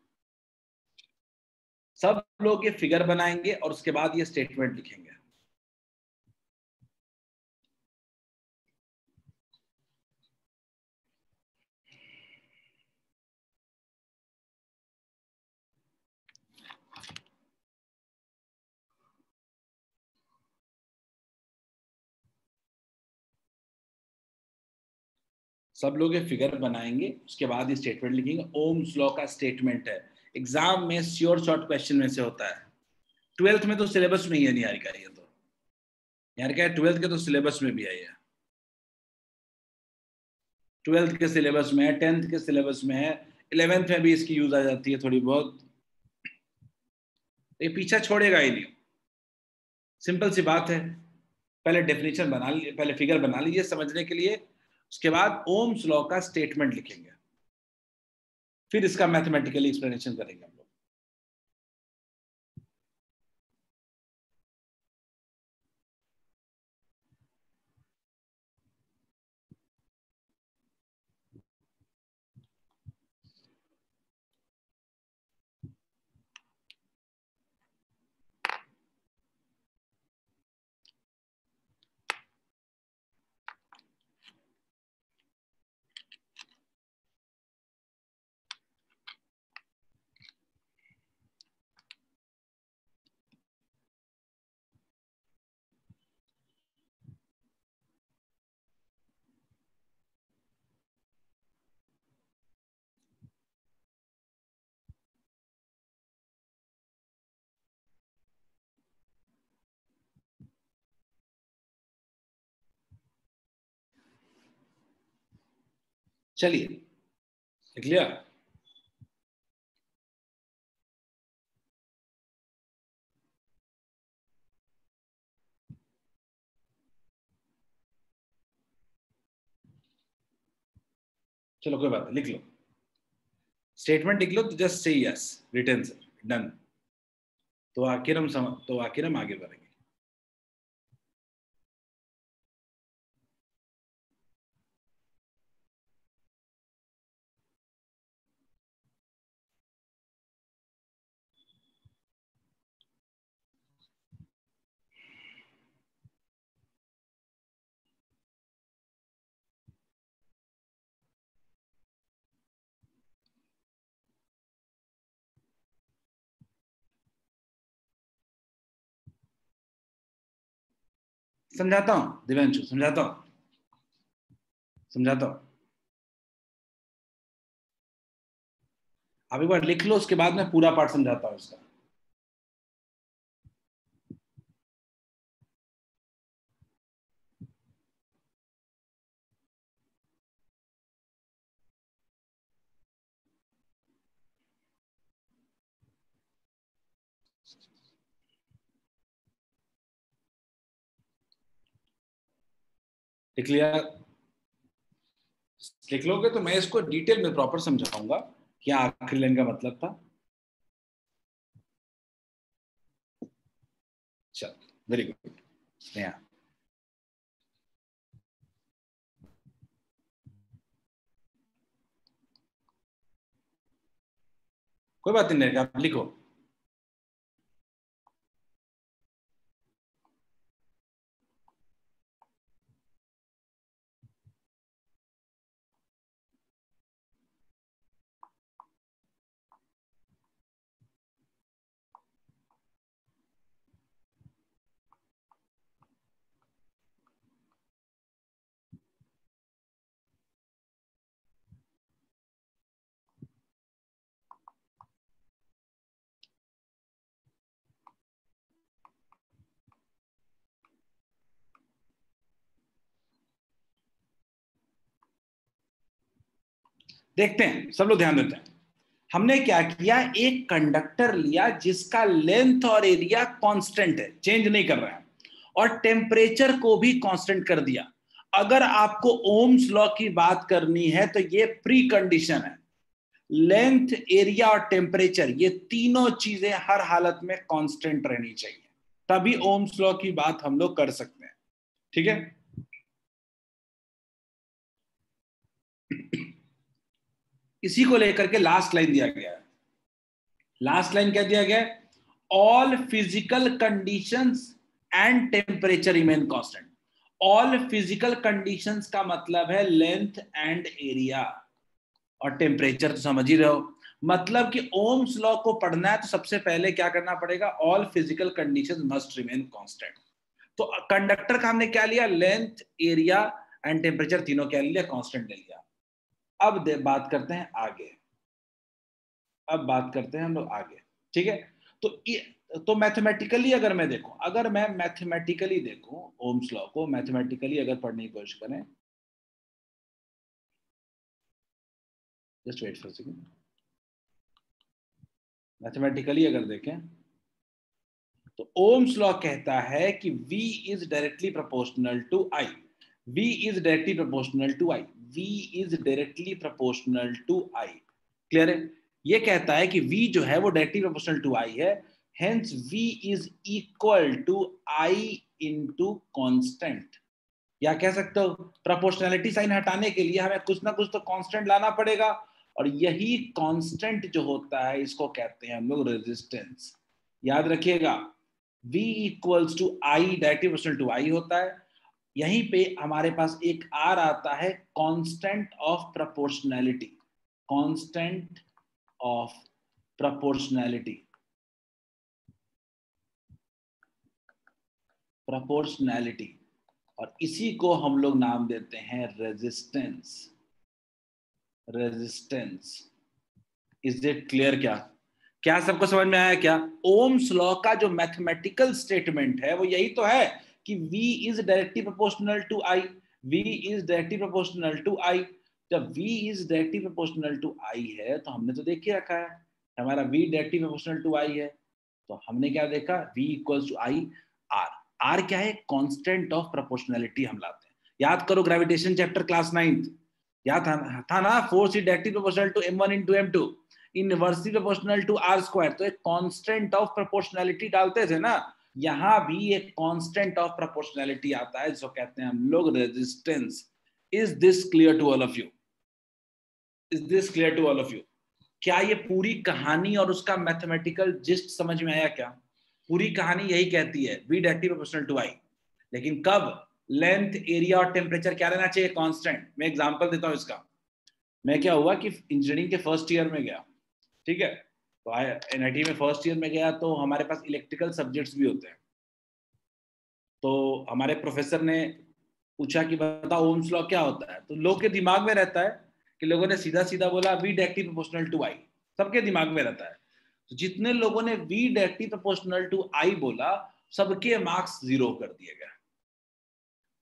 सब लोग ये फिगर बनाएंगे और उसके बाद ये स्टेटमेंट लिखेंगे। सब लोग ये फिगर बनाएंगे, उसके बाद ये स्टेटमेंट लिखेंगे। ओम्स लॉ का स्टेटमेंट है, एग्जाम में श्योर शॉर्ट क्वेश्चन में से होता है। 12th में तो सिलेबस में ही है निहारिका, ये तो निहारिका 12th के तो सिलेबस में भी है ये। 12th के सिलेबस में है, 10th के सिलेबस में है, 11th में भी इसकी यूज आ जाती है थोड़ी बहुत। ये पीछा छोड़ेगा ही नहीं। सिंपल सी बात है, पहले डेफिनेशन बना लीजिए, पहले फिगर बना लीजिए समझने के लिए, उसके बाद ओम्स लॉ का स्टेटमेंट लिखेंगे, फिर इसका मैथमेटिकली एक्सप्लेनेशन करेंगे हम लोग। चलिए, लिख लिया? चलो कोई बात नहीं, लिख लो, स्टेटमेंट लिख लो, तो just say yes return sir, done. तो आखिर हम आगे बढ़ेंगे। समझाता हूं दिव्यांशु, समझाता हूं। आप एक बार लिख लो, उसके बाद मैं पूरा पार्ट समझाता हूं इसका। लिख लिया? लिख लोगे तो मैं इसको डिटेल में प्रॉपर समझाऊंगा क्या आखिरी लाइन का मतलब था। चल, वेरी गुड स्नेहा। कोई बात नहीं, आप लिखो। देखते हैं, सब लोग ध्यान देते हैं। हमने क्या किया, एक कंडक्टर लिया जिसका लेंथ और एरिया कांस्टेंट है, चेंज नहीं कर रहा है, और टेम्परेचर को भी कांस्टेंट कर दिया। अगर आपको ओम्स लॉ की बात करनी है तो ये प्री कंडीशन है, लेंथ, एरिया और टेम्परेचर, ये तीनों चीजें हर हालत में कांस्टेंट रहनी चाहिए, तभी ओम्स लॉ की बात हम लोग कर सकते हैं। ठीक है, इसी को लेकर के लास्ट लाइन दिया गया है। लास्ट लाइन क्या दिया गया है? All physical conditions and temperature remain constant. All physical conditions का मतलब है लेंथ एंड एरिया, और टेम्परेचर तो समझ ही रहे हो। मतलब कि ओम्स लॉ को पढ़ना है तो सबसे पहले क्या करना पड़ेगा, all physical conditions must remain constant. तो कंडक्टर का हमने क्या लिया, लेंथ, एरिया एंड टेम्परेचर तीनों क्या लिया, कांस्टेंट ले लिया। अब बात करते हैं आगे, हम लोग आगे। ठीक है, तो मैथमेटिकली अगर मैं देखूं, ओम्स लॉ को मैथमेटिकली अगर पढ़ने की कोशिश करें, just wait for a second. Mathematically अगर देखें तो ओम्स लॉ कहता है कि V is directly proportional to I, V is directly proportional to I, V is directly proportional to I। Clear है? ये कहता है कि V जो है वो डायरेक्टली प्रोपोर्शनल टू I है, hence V is equal to I into constant. या कह सकते हो प्रोपोर्शनैलिटी साइन हटाने के लिए हमें कुछ ना कुछ तो कांस्टेंट लाना पड़ेगा, और यही कांस्टेंट जो होता है इसको कहते हैं हम लोग रेजिस्टेंस। याद रखिएगा, V equals to I, directly proportional to I होता है। यहीं पे हमारे पास एक R आता है, constant of proportionality, constant of proportionality, और इसी को हम लोग नाम देते हैं रेजिस्टेंस। Is it clear? क्या सबको समझ में आया क्या? ओम्स लॉ का जो मैथमेटिकल स्टेटमेंट है वो यही तो है कि V is directly proportional to I, V is directly proportional to I। जब V is directly proportional to I है तो हमने तो देख ही रखा है, हमारा V directly proportional to I है, तो हमने क्या देखा, V equals to I R। R क्या है? कांस्टेंट ऑफ प्रोपोर्शनैलिटी हम लाते हैं। याद करो ग्रेविटेशन चैप्टर क्लास 9th, याद था ना, force is directly proportional to m1 into m2, inversely proportional to r square. तो एक कांस्टेंट ऑफ प्रोपोर्शनैलिटी डालते थे ना, यहां भी एक कांस्टेंट ऑफ प्रोपोर्शनैलिटी आता है जिसको कहते हैं हम लोग resistance. Is this clear to all of you? क्या ये पूरी कहानी और उसका मैथमेटिकल जिस्ट समझ में आया क्या? पूरी कहानी यही कहती है, V directly proportional to I, लेकिन कब? लेंथ, एरिया और टेम्परेचर क्या रहना चाहिए, कांस्टेंट। मैं एग्जांपल देता हूं इसका। मैं क्या हुआ कि इंजीनियरिंग के फर्स्ट ईयर में गया, ठीक है, तो NIT में फर्स्ट ईयर में गया तो हमारे पास इलेक्ट्रिकल सब्जेक्ट्स भी होते हैं। तो हमारे प्रोफेसर ने पूछा कि बताओ ओम्स लॉ क्या होता है, तो लोग के दिमाग में रहता है कि लोगों ने सीधा सीधा बोला V directly proportional to I, सबके दिमाग में रहता है। तो जितने लोगों ने V directly proportional to I बोला सबके मार्क्स 0 कर दिए गए।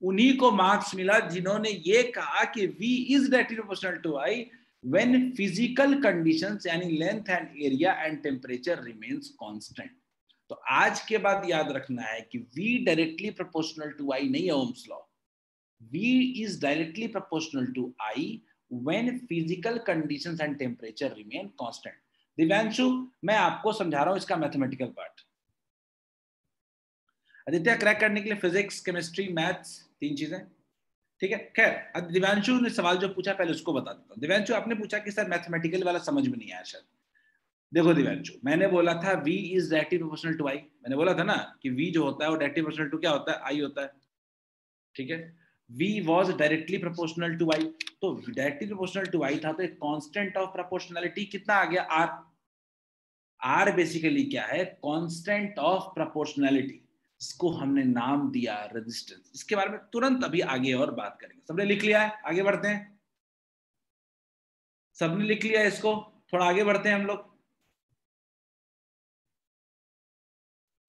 उन्हीं को मार्क्स मिला जिन्होंने ये कहा कि V is directly proportional to I when physical conditions यानी length and area and temperature remains constant. तो आज के बाद याद रखना है कि V directly proportional to I नहीं है Ohm's law. V is directly proportional to I when physical conditions and temperature remain constant. Divyanshu, मैं आपको समझा रहा हूं इसका मैथमेटिकल पार्ट। आदित्य, क्रैक करने के लिए फिजिक्स, केमिस्ट्री, मैथ्स, 3 चीजें, ठीक है। खैर, दिव्यांशु ने सवाल जो पूछा पहले उसको बता देता हूं। दिव्यांशु, आपने पूछा कि सर मैथमेटिकल वाला समझ में नहीं आया शायद। देखो दिव्यांशु, मैंने बोला था V is directly proportional to I, मैंने बोला था ना कि V जो होता है वो डायरेक्टली प्रोपोर्शनल टू क्या होता है, I होता है, ठीक है। V was directly proportional to I, तो directly proportional to I था, तो एक कांस्टेंट ऑफ प्रोपोर्शनैलिटी कितना आ गया, R। R बेसिकली क्या है, कांस्टेंट ऑफ प्रोपोर्शनैलिटी, इसको हमने नाम दिया रेजिस्टेंस। इसके बारे में तुरंत अभी आगे और बात करेंगे। सबने लिख लिया है, आगे बढ़ते हैं। सबने लिख लिया है इसको, थोड़ा आगे बढ़ते हैं हम लोग।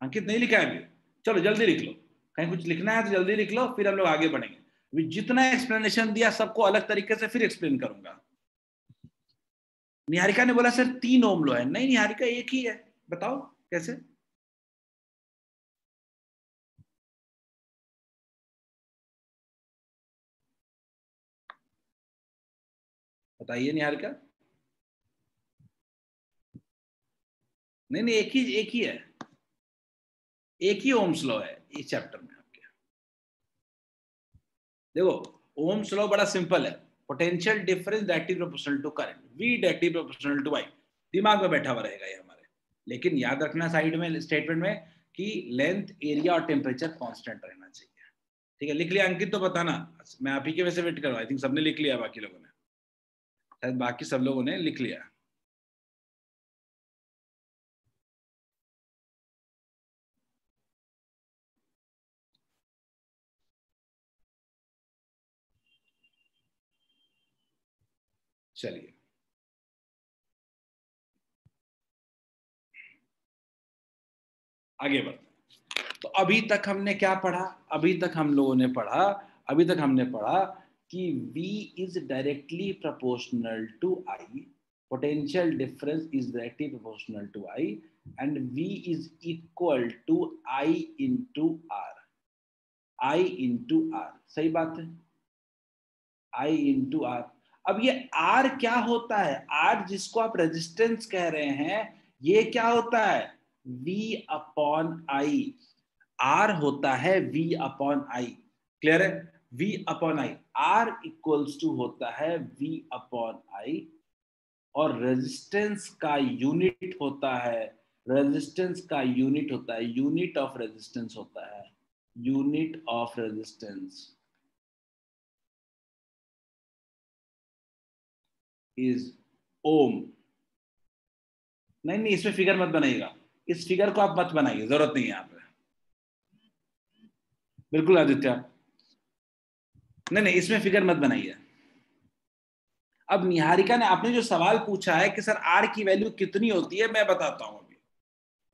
अंकित नहीं लिखा है अभी, चलो जल्दी लिख लो, कहीं कुछ लिखना है तो जल्दी लिख लो, फिर हम लोग आगे बढ़ेंगे। अभी जितना एक्सप्लेनेशन दिया सबको अलग तरीके से फिर एक्सप्लेन करूंगा। निहारिका ने बोला सर 3 ओम लॉ है। नहीं निहारिका, एक ही है, बताओ कैसे। बताइए निहारिका। नहीं, एक ही है, एक ही ओम्स लॉ है इस चैप्टर में आपके। देखो ओम्स लॉ बड़ा सिंपल है, potential difference directly proportional to current, V directly proportional to I, दिमाग में बैठा हुआ रहेगा ये हमारे। लेकिन याद रखना साइड में स्टेटमेंट में कि लेंथ, एरिया और टेम्परेचर कांस्टेंट रहना चाहिए, ठीक है। लिख लिया अंकित, तो बताना, मैं आप ही के वैसे वेट कर रहा हूं। आई थिंक सबने लिख लिया, बाकी लोगों ने, शायद बाकी सब लोगों ने लिख लिया। चलिए आगे बढ़ते हैं। तो अभी तक हमने क्या पढ़ा, अभी तक हम लोगों ने पढ़ा, अभी तक हमने पढ़ा कि V is directly proportional to I, potential difference is directly proportional to I, and V is equal to I into R, I into R, सही बात है, I into R। अब ये R क्या होता है, R जिसको आप रेजिस्टेंस कह रहे हैं, ये क्या होता है, V अपॉन I। R होता है V अपॉन I, क्लियर है, V upon I। R equals to होता है V अपॉन I, और रेजिस्टेंस का यूनिट होता है, रेजिस्टेंस का यूनिट होता है, यूनिट ऑफ रेजिस्टेंस होता है, यूनिट ऑफ रेजिस्टेंस इज ओम। नहीं, इसमें फिगर मत बनाइएगा, इस फिगर को आप मत बनाइए, जरूरत नहीं है यहाँ पे, बिल्कुल आदित्य, नहीं इसमें फिगर मत बनाइए। अब निहारिका ने, आपने जो सवाल पूछा है कि सर R की वैल्यू कितनी होती है, मैं बताता हूं,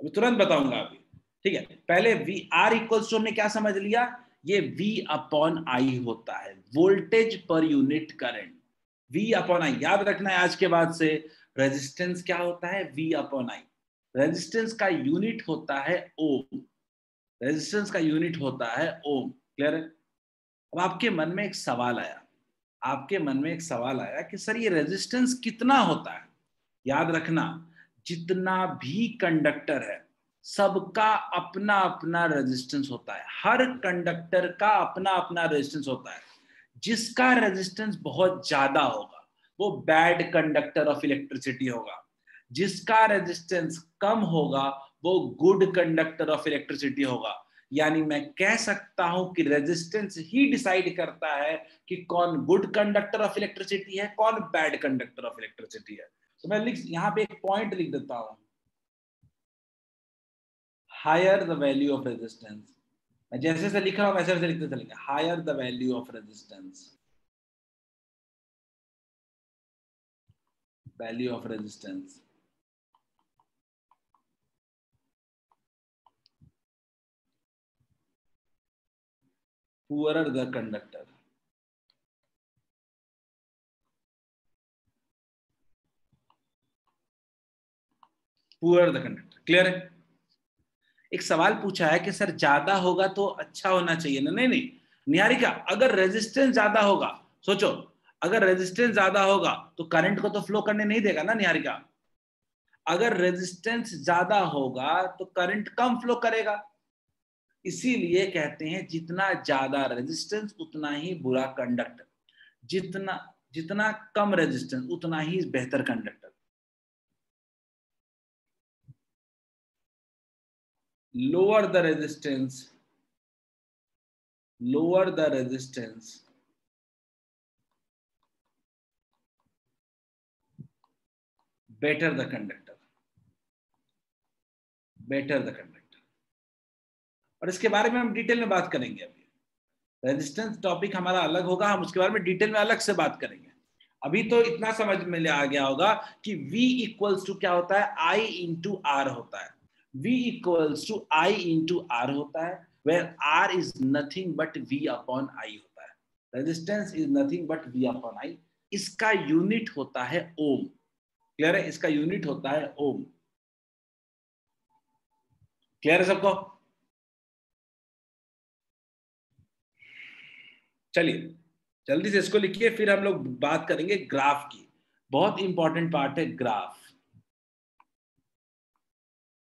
अभी तुरंत बताऊंगा अभी, ठीक है। पहले V R इक्वल्स टू हमने क्या समझ लिया, ये V अपॉन I होता है, voltage per unit current, V upon I। याद रखना है आज के बाद से, रेजिस्टेंस क्या होता है, V अपॉन I। रेजिस्टेंस का यूनिट होता है ओम, रेजिस्टेंस का यूनिट होता है ओम, क्लियर है। अब आपके मन में एक सवाल आया, आपके मन में एक सवाल आया कि सर ये रेजिस्टेंस कितना होता है। याद रखना, जितना भी कंडक्टर है सबका अपना अपना रेजिस्टेंस होता है, हर कंडक्टर का अपना अपना रेजिस्टेंस होता है। जिसका रेजिस्टेंस बहुत ज्यादा होगा वो बैड कंडक्टर ऑफ इलेक्ट्रिसिटी होगा, जिसका रेजिस्टेंस कम होगा वो गुड कंडक्टर ऑफ इलेक्ट्रिसिटी होगा। यानी मैं कह सकता हूं कि रेजिस्टेंस ही डिसाइड करता है कि कौन गुड कंडक्टर ऑफ इलेक्ट्रिसिटी है, कौन बैड कंडक्टर ऑफ इलेक्ट्रिसिटी है। तो मैं यहां पे एक पॉइंट लिख देता हूं, higher the value of resistance, मैं जैसे जैसे लिख रहा हूँ वैसे वैसे लिखते चलेंगे। Higher the value of resistance, value of resistance, poorer the conductor, poor the conductor. Clear है? एक सवाल पूछा है कि सर ज्यादा होगा तो अच्छा होना चाहिए ना? नहीं नहीं निहारिका, अगर रेजिस्टेंस ज्यादा होगा, सोचो अगर रेजिस्टेंस ज्यादा होगा तो करंट को तो फ्लो करने नहीं देगा ना निहारिका। अगर रेजिस्टेंस ज्यादा होगा तो करंट कम फ्लो करेगा। इसीलिए कहते हैं जितना ज्यादा रेजिस्टेंस उतना ही बुरा कंडक्टर, जितना जितना कम रेजिस्टेंस उतना ही बेहतर conductor. lower the resistance, lower the resistance, better the conductor, better the conductor। और इसके बारे में हम डिटेल में बात करेंगे। अभी रेजिस्टेंस टॉपिक हमारा अलग होगा, हम उसके बारे में डिटेल में अलग से बात करेंगे। अभी तो इतना समझ में आ गया होगा कि V इक्वल्स टू क्या होता है, I इंटू आर होता है। V equals to I into R होता है, where R is nothing but V upon I होता है। Resistance is nothing but V upon I। इसका यूनिट होता है ओम। क्लियर है? इसका यूनिट होता है ओम। क्लियर है सबको? चलिए जल्दी से इसको लिखिए, फिर हम लोग बात करेंगे ग्राफ की। बहुत इंपॉर्टेंट पार्ट है ग्राफ।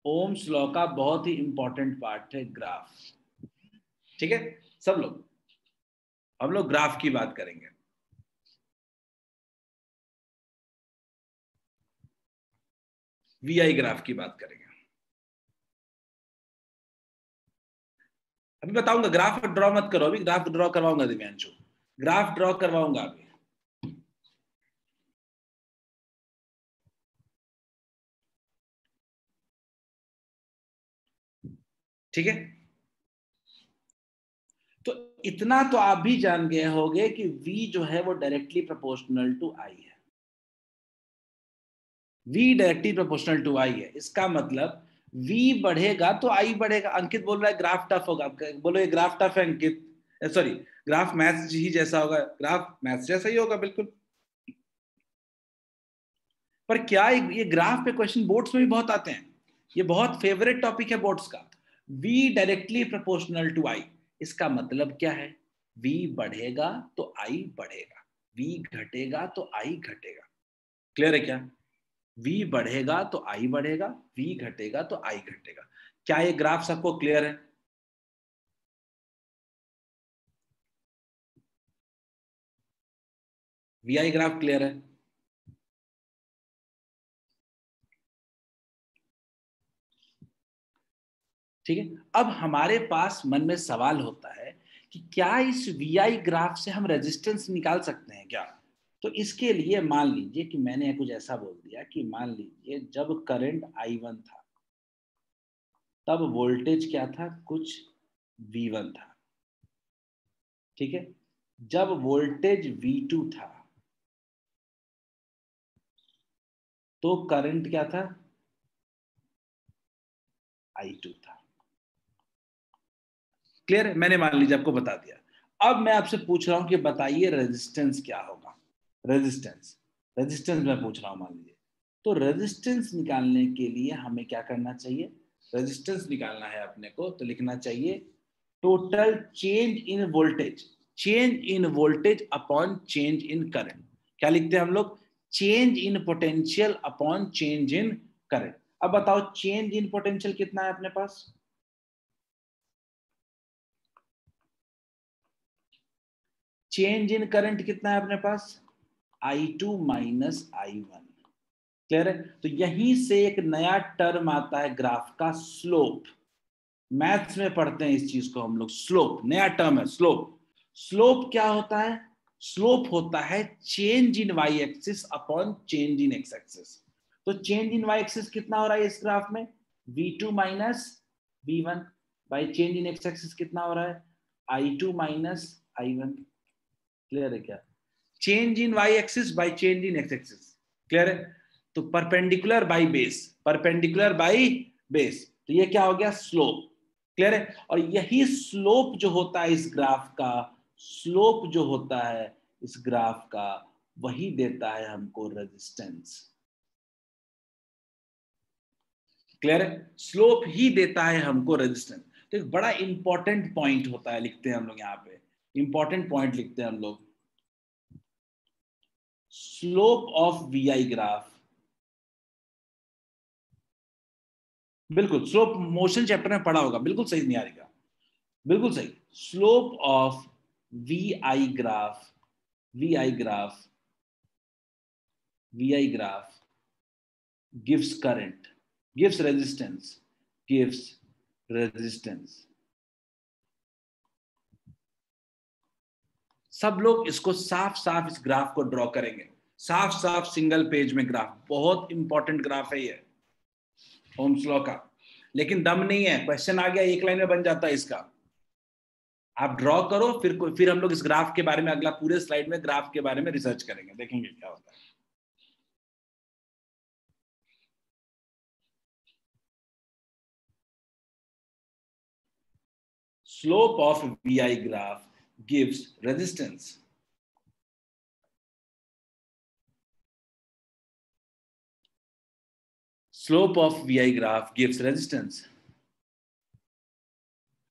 ओम्स लॉ का बहुत ही इंपॉर्टेंट पार्ट है ग्राफ। ठीक है सब लोग, हम लोग ग्राफ की बात करेंगे। VI ग्राफ की बात करेंगे। अभी बताऊंगा, ग्राफ ड्रॉ मत करो, अभी ग्राफ ड्रॉ करवाऊंगा दिव्यांशु, ग्राफ ड्रॉ करवाऊंगा अभी। ठीक है, तो इतना तो आप भी जान गए होंगे कि V जो है वो डायरेक्टली प्रोपोर्शनल टू I है। V directly proportional to I है। इसका मतलब V बढ़ेगा तो I बढ़ेगा। अंकित बोल रहा है ग्राफ टफ होगा, बोलो ये ग्राफ टफ है अंकित, सॉरी ग्राफ मैथ्स ही जैसा होगा। ग्राफ मैथ्स जैसा ही होगा बिल्कुल। पर क्या ये ग्राफ पे क्वेश्चन बोर्ड्स में भी बहुत आते हैं, ये बहुत फेवरेट टॉपिक है बोर्ड्स का। V directly proportional to I, इसका मतलब क्या है? V बढ़ेगा तो I बढ़ेगा, V घटेगा तो I घटेगा। क्लियर है क्या? V बढ़ेगा तो I बढ़ेगा, V घटेगा तो I घटेगा। क्या ये ग्राफ सबको क्लियर है? VI ग्राफ क्लियर है? ठीक है, अब हमारे पास मन में सवाल होता है कि क्या इस VI ग्राफ से हम रेजिस्टेंस निकाल सकते हैं क्या? तो इसके लिए मान लीजिए कि मैंने कुछ ऐसा बोल दिया कि मान लीजिए जब करंट I1 था तब वोल्टेज क्या था, कुछ V1 था। ठीक है, जब वोल्टेज V2 था तो करंट क्या था, I2 था। क्लियर है? मैंने मान लीजिए आपको बता दिया। अब मैं आपसे पूछ रहा हूं कि बताइए रेजिस्टेंस क्या होगा। रेजिस्टेंस मैं पूछ रहा हूं, मान लीजिए। तो रेजिस्टेंस निकालने के लिए हमें क्या करना चाहिए? रेजिस्टेंस निकालना है अपने को तो लिखना चाहिए total change in voltage, change in voltage upon change in current. क्या लिखते हैं हम लोग? Change in potential upon change in current. अब बताओ चेंज इन पोटेंशियल कितना है अपने पास? चेंज इन करंट कितना है अपने पास? I2 minus I1। क्लियर है? तो यहीं से एक नया टर्म आता है ग्राफ का, स्लोप। मैथ्स में पढ़ते हैं इस चीज को हम लोग, स्लोप नया टर्म है। स्लोप, स्लोप क्या होता है? स्लोप होता है change in Y axis upon change in X axis. तो चेंज इन वाई एक्सिस कितना हो रहा है इस ग्राफ में? V2 minus V1। By change in X axis कितना हो रहा है, I2 माइनस I1। क्लियर है क्या? Change in Y axis by change in X axis. Clear है? तो perpendicular by base, perpendicular by base, तो ये क्या हो गया, स्लोप। क्लियर है? और यही स्लोप जो होता है इस ग्राफ का, स्लोप जो होता है इस ग्राफ का, वही देता है हमको रेजिस्टेंस। क्लियर है? स्लोप ही देता है हमको रेजिस्टेंस। तो एक बड़ा इंपॉर्टेंट पॉइंट होता है, लिखते हैं हम लोग यहाँ पे, इंपॉर्टेंट पॉइंट लिखते हैं हम लोग, स्लोप ऑफ वीआई ग्राफ। बिल्कुल, स्लोप मोशन चैप्टर में पढ़ा होगा, बिल्कुल सही निहारिका, बिल्कुल सही। Slope of VI graph, VI graph, VI graph gives current, gives resistance, gives resistance। सब लोग इसको साफ साफ इस ग्राफ को ड्रॉ करेंगे, साफ साफ सिंगल पेज में ग्राफ, बहुत इंपॉर्टेंट ग्राफ है ये ओम्स लॉ का। लेकिन दम नहीं है, क्वेश्चन आ गया एक लाइन में बन जाता है इसका, आप ड्रॉ करो, फिर हम लोग इस ग्राफ के बारे में अगला पूरे स्लाइड में ग्राफ के बारे में रिसर्च करेंगे, देखेंगे क्या होता है। Slope of VI graph gives resistance. Slope of VI graph gives resistance.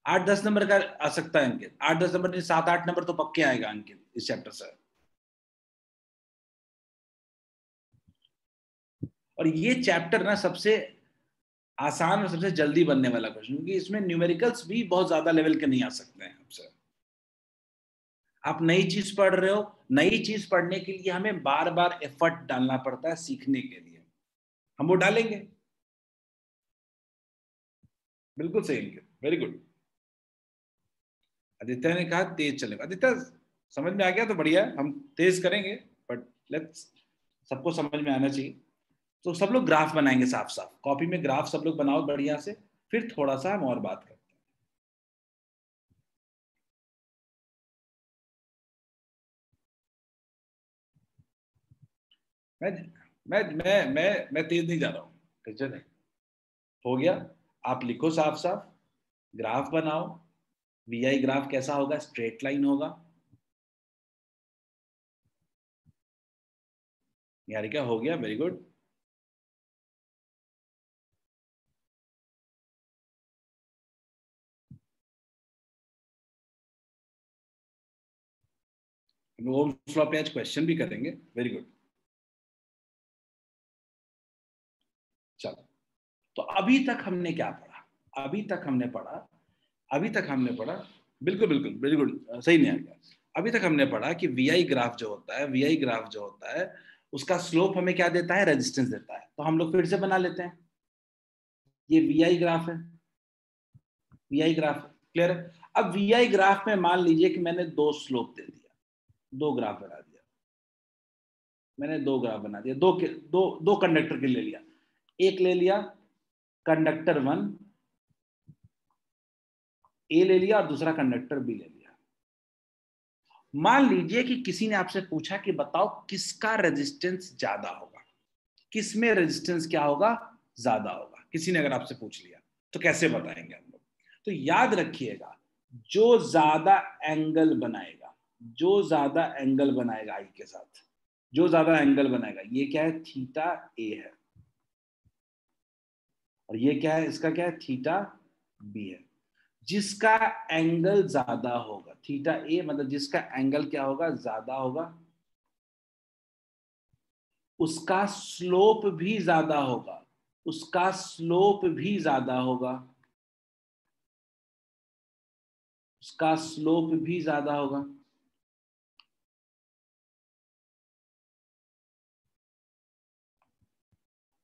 8-10 number का आ सकता है अंकित, 8-10 नंबर नहीं, 7-8 नंबर तो पक्के आएगा अंकित इस चैप्टर से। और ये चैप्टर ना सबसे आसान और सबसे जल्दी बनने वाला क्वेश्चन, क्योंकि इसमें न्यूमेरिकल्स भी बहुत ज्यादा लेवल के नहीं आ सकते हैं आपसे। आप नई चीज पढ़ रहे हो, नई चीज पढ़ने के लिए हमें बार बार एफर्ट डालना पड़ता है सीखने के लिए, हम वो डालेंगे। बिल्कुल सही अंकित, वेरी गुड। आदित्य ने कहा तेज चलेगा, आदित्य समझ में आ गया तो बढ़िया है, हम तेज करेंगे, बट लेट्स, सबको समझ में आना चाहिए। तो सब लोग ग्राफ बनाएंगे साफ साफ, कॉपी में ग्राफ सब लोग बनाओ बढ़िया से, फिर थोड़ा सा हम और बात करते हैं। मैं तेज नहीं जा रहा हूँ, टेंशन है, हो गया। आप लिखो साफ साफ, ग्राफ बनाओ, वीआई ग्राफ कैसा होगा, स्ट्रेट लाइन होगा। यार क्या हो गया, वेरी गुड। ओम्स लॉ पे आज क्वेश्चन भी करेंगे, वेरी गुड। चलो, तो अभी तक हमने क्या पढ़ा, अभी तक हमने पढ़ा, बिल्कुल बिल्कुल वेरी गुड, सही नहीं आ गया। अभी तक हमने पढ़ा कि वीआई ग्राफ जो होता है, वीआई ग्राफ जो होता है, उसका स्लोप हमें क्या देता है, रेजिस्टेंस देता है। तो हम लोग फिर से बना लेते हैं, ये वीआई ग्राफ है, वीआई ग्राफ, क्लियर है? अब वीआई ग्राफ में मान लीजिए कि मैंने दो स्लोप दे दिया, दो ग्राफ बना दिया, मैंने दो ग्राफ बना दिया, दो कंडक्टर के ले लिया, एक ले लिया कंडक्टर 1 ए ले लिया और दूसरा कंडक्टर बी ले लिया। मान लीजिए कि किसी ने आपसे पूछा कि बताओ किसका रेजिस्टेंस ज्यादा होगा, किस में रेजिस्टेंस क्या होगा, ज्यादा होगा। किसी ने अगर आपसे पूछ लिया तो कैसे बताएंगे हम लोग? तो याद रखिएगा, जो ज्यादा एंगल बनाएगा, जो ज्यादा एंगल बनाएगा आई के साथ, जो ज्यादा एंगल बनाएगा, ये क्या है, थीटा ए है, और ये क्या है, इसका क्या है, थीटा बी है। जिसका एंगल ज्यादा होगा, थीटा ए मतलब जिसका एंगल क्या होगा, ज्यादा होगा, उसका स्लोप भी ज्यादा होगा, उसका स्लोप भी ज्यादा होगा, उसका स्लोप भी ज्यादा होगा।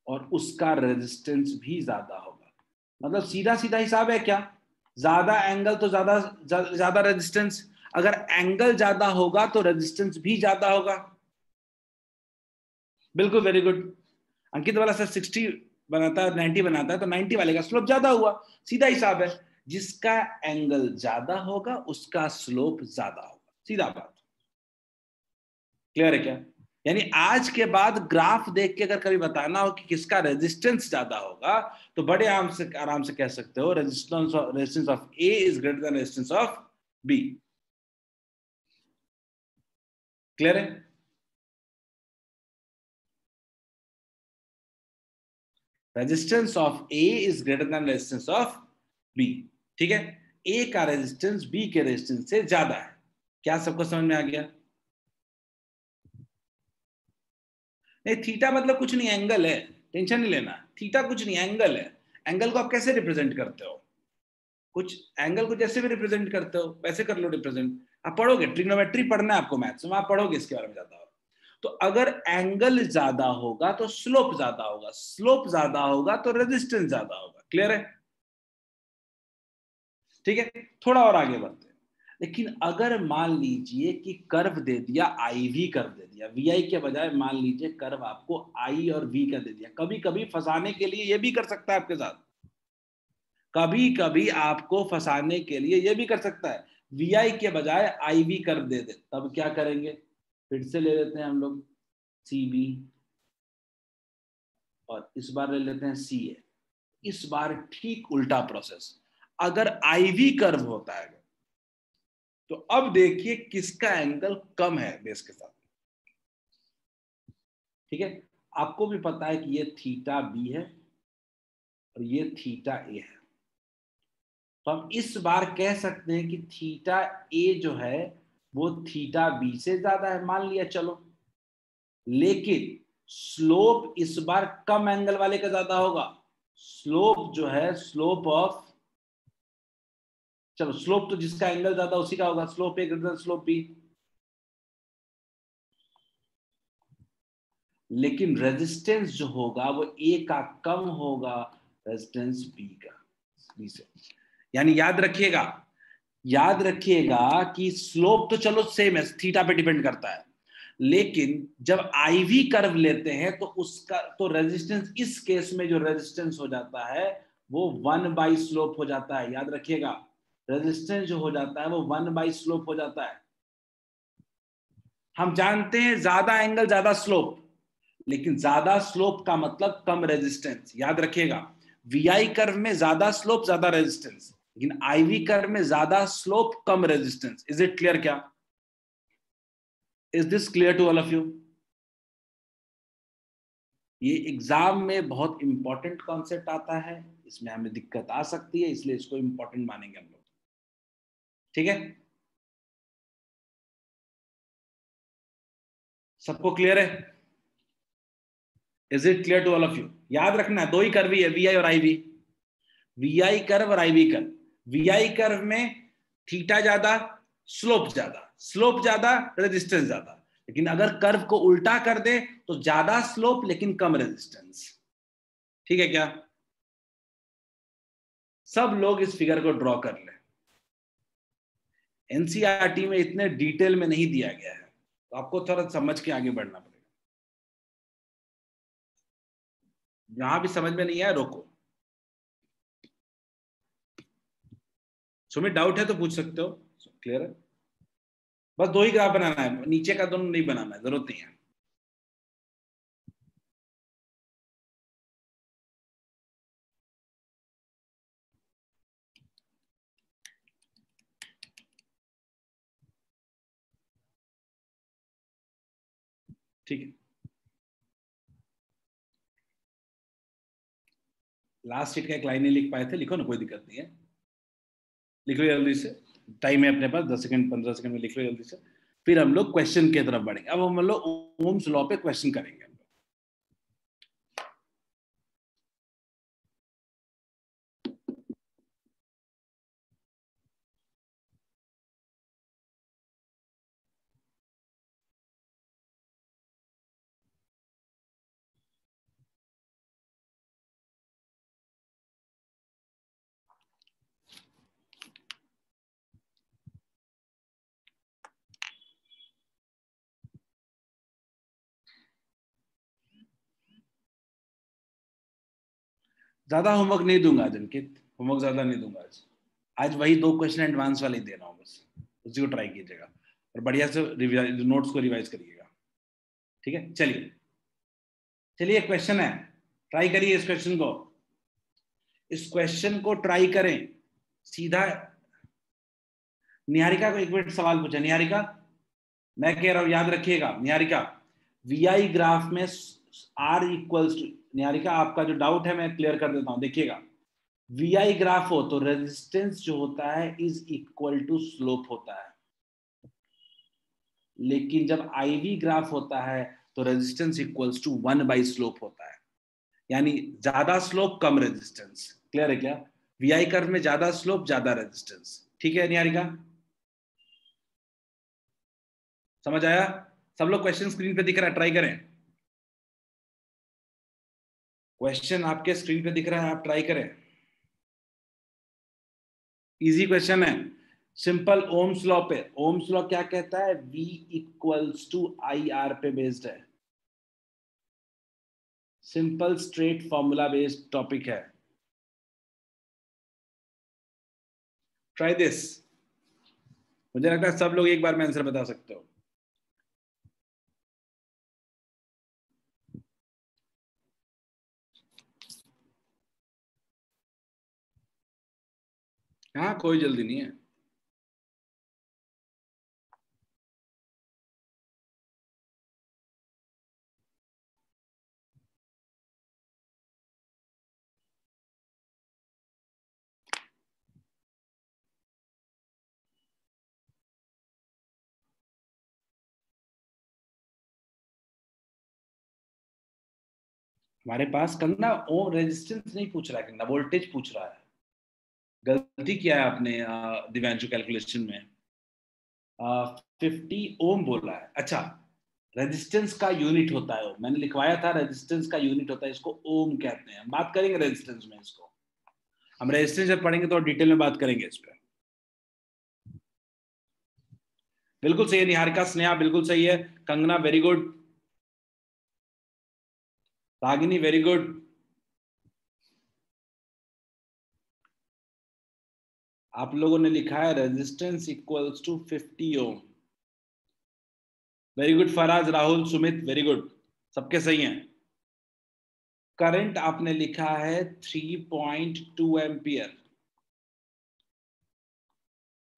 और उसका रेजिस्टेंस भी ज्यादा होगा। मतलब सीधा सीधा हिसाब है क्या, ज्यादा एंगल तो ज्यादा रेजिस्टेंस, अगर एंगल ज्यादा होगा तो रेजिस्टेंस भी ज्यादा होगा। बिल्कुल वेरी गुड। अंकित वाला सर 60 बनाता है, 90 बनाता है, तो 90 वाले का स्लोप ज्यादा हुआ, सीधा हिसाब है। जिसका एंगल ज्यादा होगा उसका स्लोप ज्यादा होगा, सीधा बात। क्लियर है क्या? यानी आज के बाद ग्राफ देख के अगर कभी बताना हो कि किसका रेजिस्टेंस ज्यादा होगा तो बड़े आराम से कह सकते हो resistance of A is greater than resistance of B. Clear है? Resistance of A is greater than resistance of B. ठीक है, ए का रेजिस्टेंस बी के रेजिस्टेंस से ज्यादा है। क्या सबको समझ में आ गया? नहीं, थीटा मतलब कुछ नहीं, एंगल है, टेंशन नहीं लेना। थीटा कुछ नहीं, एंगल है। एंगल को आप कैसे रिप्रेजेंट करते हो? कुछ एंगल को जैसे भी रिप्रेजेंट करते हो वैसे कर लो रिप्रेजेंट। आप पढ़ोगे, ट्रिग्नोमेट्री पढ़ना है आपको मैथ्स में, आप पढ़ोगे इसके बारे में ज्यादा। तो अगर एंगल ज्यादा होगा तो स्लोप ज्यादा होगा, स्लोप ज्यादा होगा तो रेजिस्टेंस ज्यादा होगा। क्लियर है? ठीक है, थोड़ा और आगे बढ़ते हैं। लेकिन अगर मान लीजिए कि कर्व दे दिया, आई वी कर्व दे दिया, वी आई के बजाय मान लीजिए कर्व आपको आई और वी का दे दिया। कभी कभी फंसाने के लिए ये भी कर सकता है आपके साथ, कभी कभी आपको फंसाने के लिए ये भी कर सकता है, वी आई के बजाय आई वी कर्व दे दे, तब क्या करेंगे? फिर से ले लेते हैं हम लोग सी बी, और इस बार ले लेते हैं सी ए। इस बार ठीक उल्टा प्रोसेस। अगर आईवी कर्व होता है तो अब देखिए किसका एंगल कम है बेस के साथ। ठीक है, आपको भी पता है कि ये थीटा बी है और ये थीटा ए है, तो हम इस बार कह सकते हैं कि थीटा ए जो है वो थीटा बी से ज्यादा है, मान लिया चलो। लेकिन स्लोप इस बार कम एंगल वाले का ज्यादा होगा। स्लोप जो है, स्लोप ऑफ, चलो स्लोप तो जिसका एंगल ज्यादा उसी का होगा, स्लोप ए ग्रेटर देन स्लोप बी। लेकिन रेजिस्टेंस जो होगा वो ए का कम होगा रेजिस्टेंस बी का, बी से। यानी याद रखिएगा कि स्लोप तो चलो सेम है, थीटा पे डिपेंड करता है, लेकिन जब आईवी कर्व लेते हैं तो उसका तो रेजिस्टेंस, इस केस में जो रेजिस्टेंस हो जाता है वो 1 बाई स्लोप हो जाता है। याद रखिएगा, रेजिस्टेंस जो हो जाता है वो 1 बाई स्लोप हो जाता है। हम जानते हैं ज्यादा एंगल ज्यादा स्लोप, लेकिन ज्यादा स्लोप का मतलब कम रेजिस्टेंस। याद रखिएगा, वीआई कर्व में ज्यादा स्लोप ज्यादा रेजिस्टेंस, लेकिन आईवी कर्व में ज्यादा स्लोप कम रेजिस्टेंस। Is it clear? क्या is this clear to all of you? ये एग्जाम में बहुत इंपॉर्टेंट कॉन्सेप्ट आता है, इसमें हमें दिक्कत आ सकती है, इसलिए इसको इंपॉर्टेंट मानेंगे हम लोग। ठीक है, सबको क्लियर है? Is it clear to all of you? याद रखना दो ही कर्व है, वी आई और I V. V I curve और I V curve. V I curve में थीटा ज्यादा, स्लोप ज्यादा, स्लोप ज्यादा रेजिस्टेंस ज्यादा। लेकिन अगर कर्व को उल्टा कर दे तो ज्यादा स्लोप लेकिन कम रेजिस्टेंस। ठीक है क्या? सब लोग इस फिगर को ड्रॉ कर लें। एनसीईआरटी में इतने डिटेल में नहीं दिया गया है, तो आपको थोड़ा समझ के आगे बढ़ना पड़ेगा। जहां भी समझ में नहीं आया रोको। सुमित डाउट है तो पूछ सकते हो। क्लियर है? बस दो ही ग्राफ बनाना है, नीचे का दोनों नहीं बनाना है, जरूरत नहीं है। ठीक है, लास्ट शीट का एक लाइन नहीं लिख पाए थे, लिखो ना, कोई दिक्कत नहीं है, लिख लो जल्दी से। टाइम है अपने पास 10 सेकंड 15 सेकंड में, लिख लो जल्दी से। फिर हम लोग क्वेश्चन की तरफ बढ़ेंगे। अब हम लोग ओम्स लॉ पे क्वेश्चन करेंगे। ज्यादा होमवर्क नहीं दूंगा आज अंकित, होमवर्क ज्यादा नहीं दूंगा आज। आज वही 2 क्वेश्चन एडवांस वाले दे रहा हूँ, बस उसी को ट्राई कीजिएगा और बढ़िया से नोट्स को रिवाइज करिएगा, ठीक है। चलिए चलिए क्वेश्चन है, ट्राई करिए इस क्वेश्चन को, इस क्वेश्चन को ट्राई करें सीधा। निहारिका को एक मिनट सवाल पूछा, निहारिका मैं कह रहा हूं याद रखिएगा, निहारिका वीआई ग्राफ में आर इक्वल्स टू, निहारिका आपका जो डाउट है मैं क्लियर कर देता हूं, देखिएगा वीआई ग्राफ हो तो रेजिस्टेंस जो होता है इज इक्वल टू स्लोप होता है, लेकिन जब आईवी ग्राफ होता है तो resistance equals to 1 by slope होता है, यानी ज्यादा स्लोप कम रेजिस्टेंस। क्लियर है क्या? वीआई कर्व में ज्यादा स्लोप ज्यादा रेजिस्टेंस, ठीक है निहारिका, समझ आया? सब लोग क्वेश्चन स्क्रीन पे दिख रहा है, ट्राई करें, क्वेश्चन आपके स्क्रीन पे दिख रहा है, आप ट्राई करें, इजी क्वेश्चन है, सिंपल ओम्स लॉ पे। ओम्स लॉ क्या कहता है? V equals to I R पे बेस्ड है, simple straight formula based topic है, ट्राई दिस। मुझे लगता है सब लोग एक बार में आंसर बता सकते हो। हाँ कोई जल्दी नहीं है, हमारे पास कंगना ओ रेजिस्टेंस नहीं पूछ रहा है, कंगना वोल्टेज पूछ रहा है, गलती किया है आपने दिव्यांशु कैलकुलेशन में, 50 ओम बोला है। अच्छा रेजिस्टेंस का यूनिट होता है, मैंने लिखवाया था रेजिस्टेंस का यूनिट होता है, इसको ओम कहते हैं। बात करेंगे रेजिस्टेंस में, इसको हम रेजिस्टेंस जब पढ़ेंगे तो डिटेल में बात करेंगे इस पर। बिल्कुल सही है निहारिका, स्नेहा बिल्कुल सही है, Kangana very good, Ragini very good, आप लोगों ने लिखा है resistance equals to 50 ohm, very good Faraz, Rahul, Sumit very good, सबके सही हैं। करंट आपने लिखा है 3.2 एम्पियर,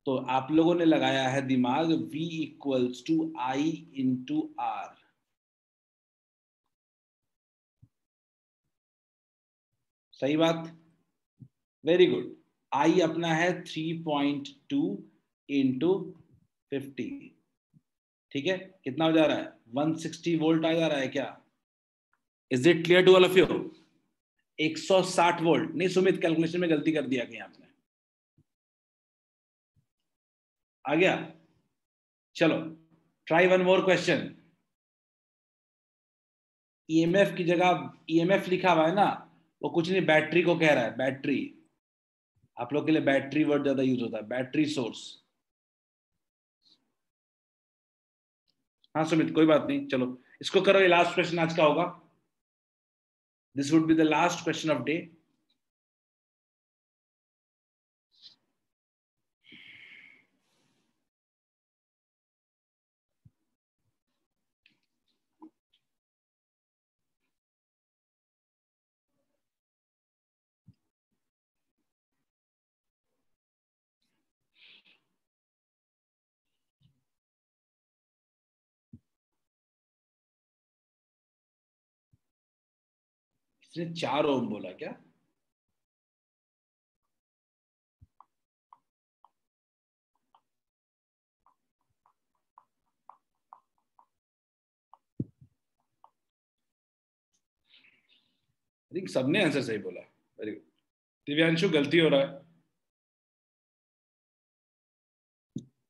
तो आप लोगों ने लगाया है दिमाग V equals to I into R, सही बात, वेरी गुड। आई अपना है 3.2 इंटू 50, ठीक है, कितना हो जा रहा है? 160 वोल्ट आ जा रहा है क्या? Is it clear to all of you? 160 volt नहीं, सुमित कैलकुलेशन में गलती कर दिया कहीं आपने, आ गया? चलो try one more question. EMF की जगह ईएमएफ लिखा हुआ है ना, वो कुछ नहीं, बैटरी को कह रहा है, बैटरी। आप लोग के लिए बैटरी वर्ड ज्यादा यूज होता है, बैटरी सोर्स। हाँ सुमित कोई बात नहीं, चलो इसको करो, ये लास्ट क्वेश्चन आज का होगा, this would be the last question of day. इसने 4 ओम बोला क्या? आई थिंक सबने आंसर सही बोला, वेरी गुड। दिव्यांशु गलती हो रहा है,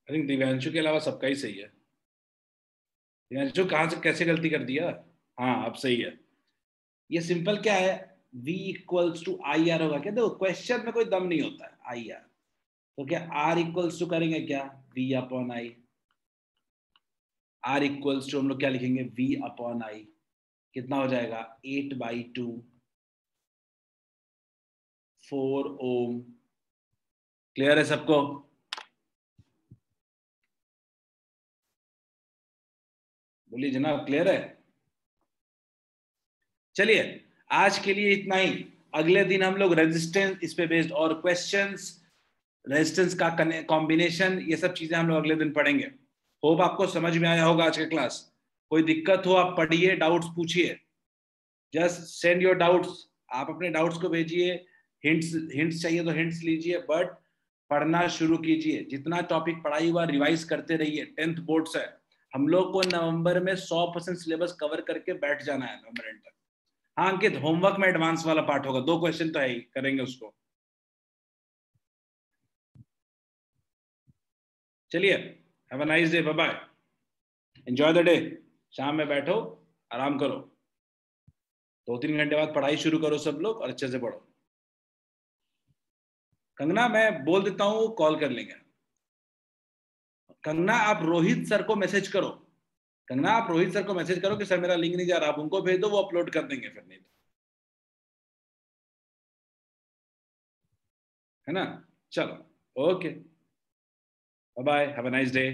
आई थिंक दिव्यांशु के अलावा सबका ही सही है। दिव्यांशु कहाँ से कैसे गलती कर दिया? हाँ अब सही है। ये सिंपल क्या है, V equals to I R होगा क्या? देखो क्वेश्चन में कोई दम नहीं होता है, आई आर, तो क्या R इक्वल्स टू करेंगे क्या? V upon I, R equals to हम लोग क्या लिखेंगे? V अपॉन आई, कितना हो जाएगा? 8/2, 4 ओम, क्लियर है सबको? बोलिए जनाब, क्लियर है? चलिए आज के लिए इतना ही। अगले दिन हम लोग रेजिस्टेंस इस पे बेस्ड और क्वेश्चंस, रेजिस्टेंस का कॉम्बिनेशन, ये सब चीजें हम लोग अगले दिन पढ़ेंगे। होप आपको समझ में आया होगा आज का क्लास। कोई दिक्कत हो आप पढ़िए, डाउट्स पूछिए, जस्ट सेंड योर डाउट्स। आप अपने डाउट्स को भेजिए, हिंट्स चाहिए तो हिंट्स लीजिए, बट पढ़ना शुरू कीजिए। जितना टॉपिक पढ़ाई हुआ रिवाइज करते रहिए। 10th बोर्ड्स है, हम लोग को नवंबर में 100% सिलेबस कवर करके बैठ जाना है नवंबर एंड तक। हाँ अंकित, होमवर्क में एडवांस वाला पार्ट होगा, 2 क्वेश्चन तो है ही, करेंगे उसको। चलिए, have a nice day, bye bye, enjoy the day. शाम में बैठो, आराम करो, 2-3 घंटे बाद पढ़ाई शुरू करो सब लोग, और अच्छे से पढ़ो। कंगना मैं बोल देता हूँ, कॉल कर लेंगे। कंगना आप रोहित सर को मैसेज करो, कंगना आप रोहित सर को मैसेज करो कि सर मेरा लिंक नहीं जा रहा, आप उनको भेज दो, वो अपलोड कर देंगे फिर, नहीं तो, है ना? चलो, okay, bye bye, have a nice day.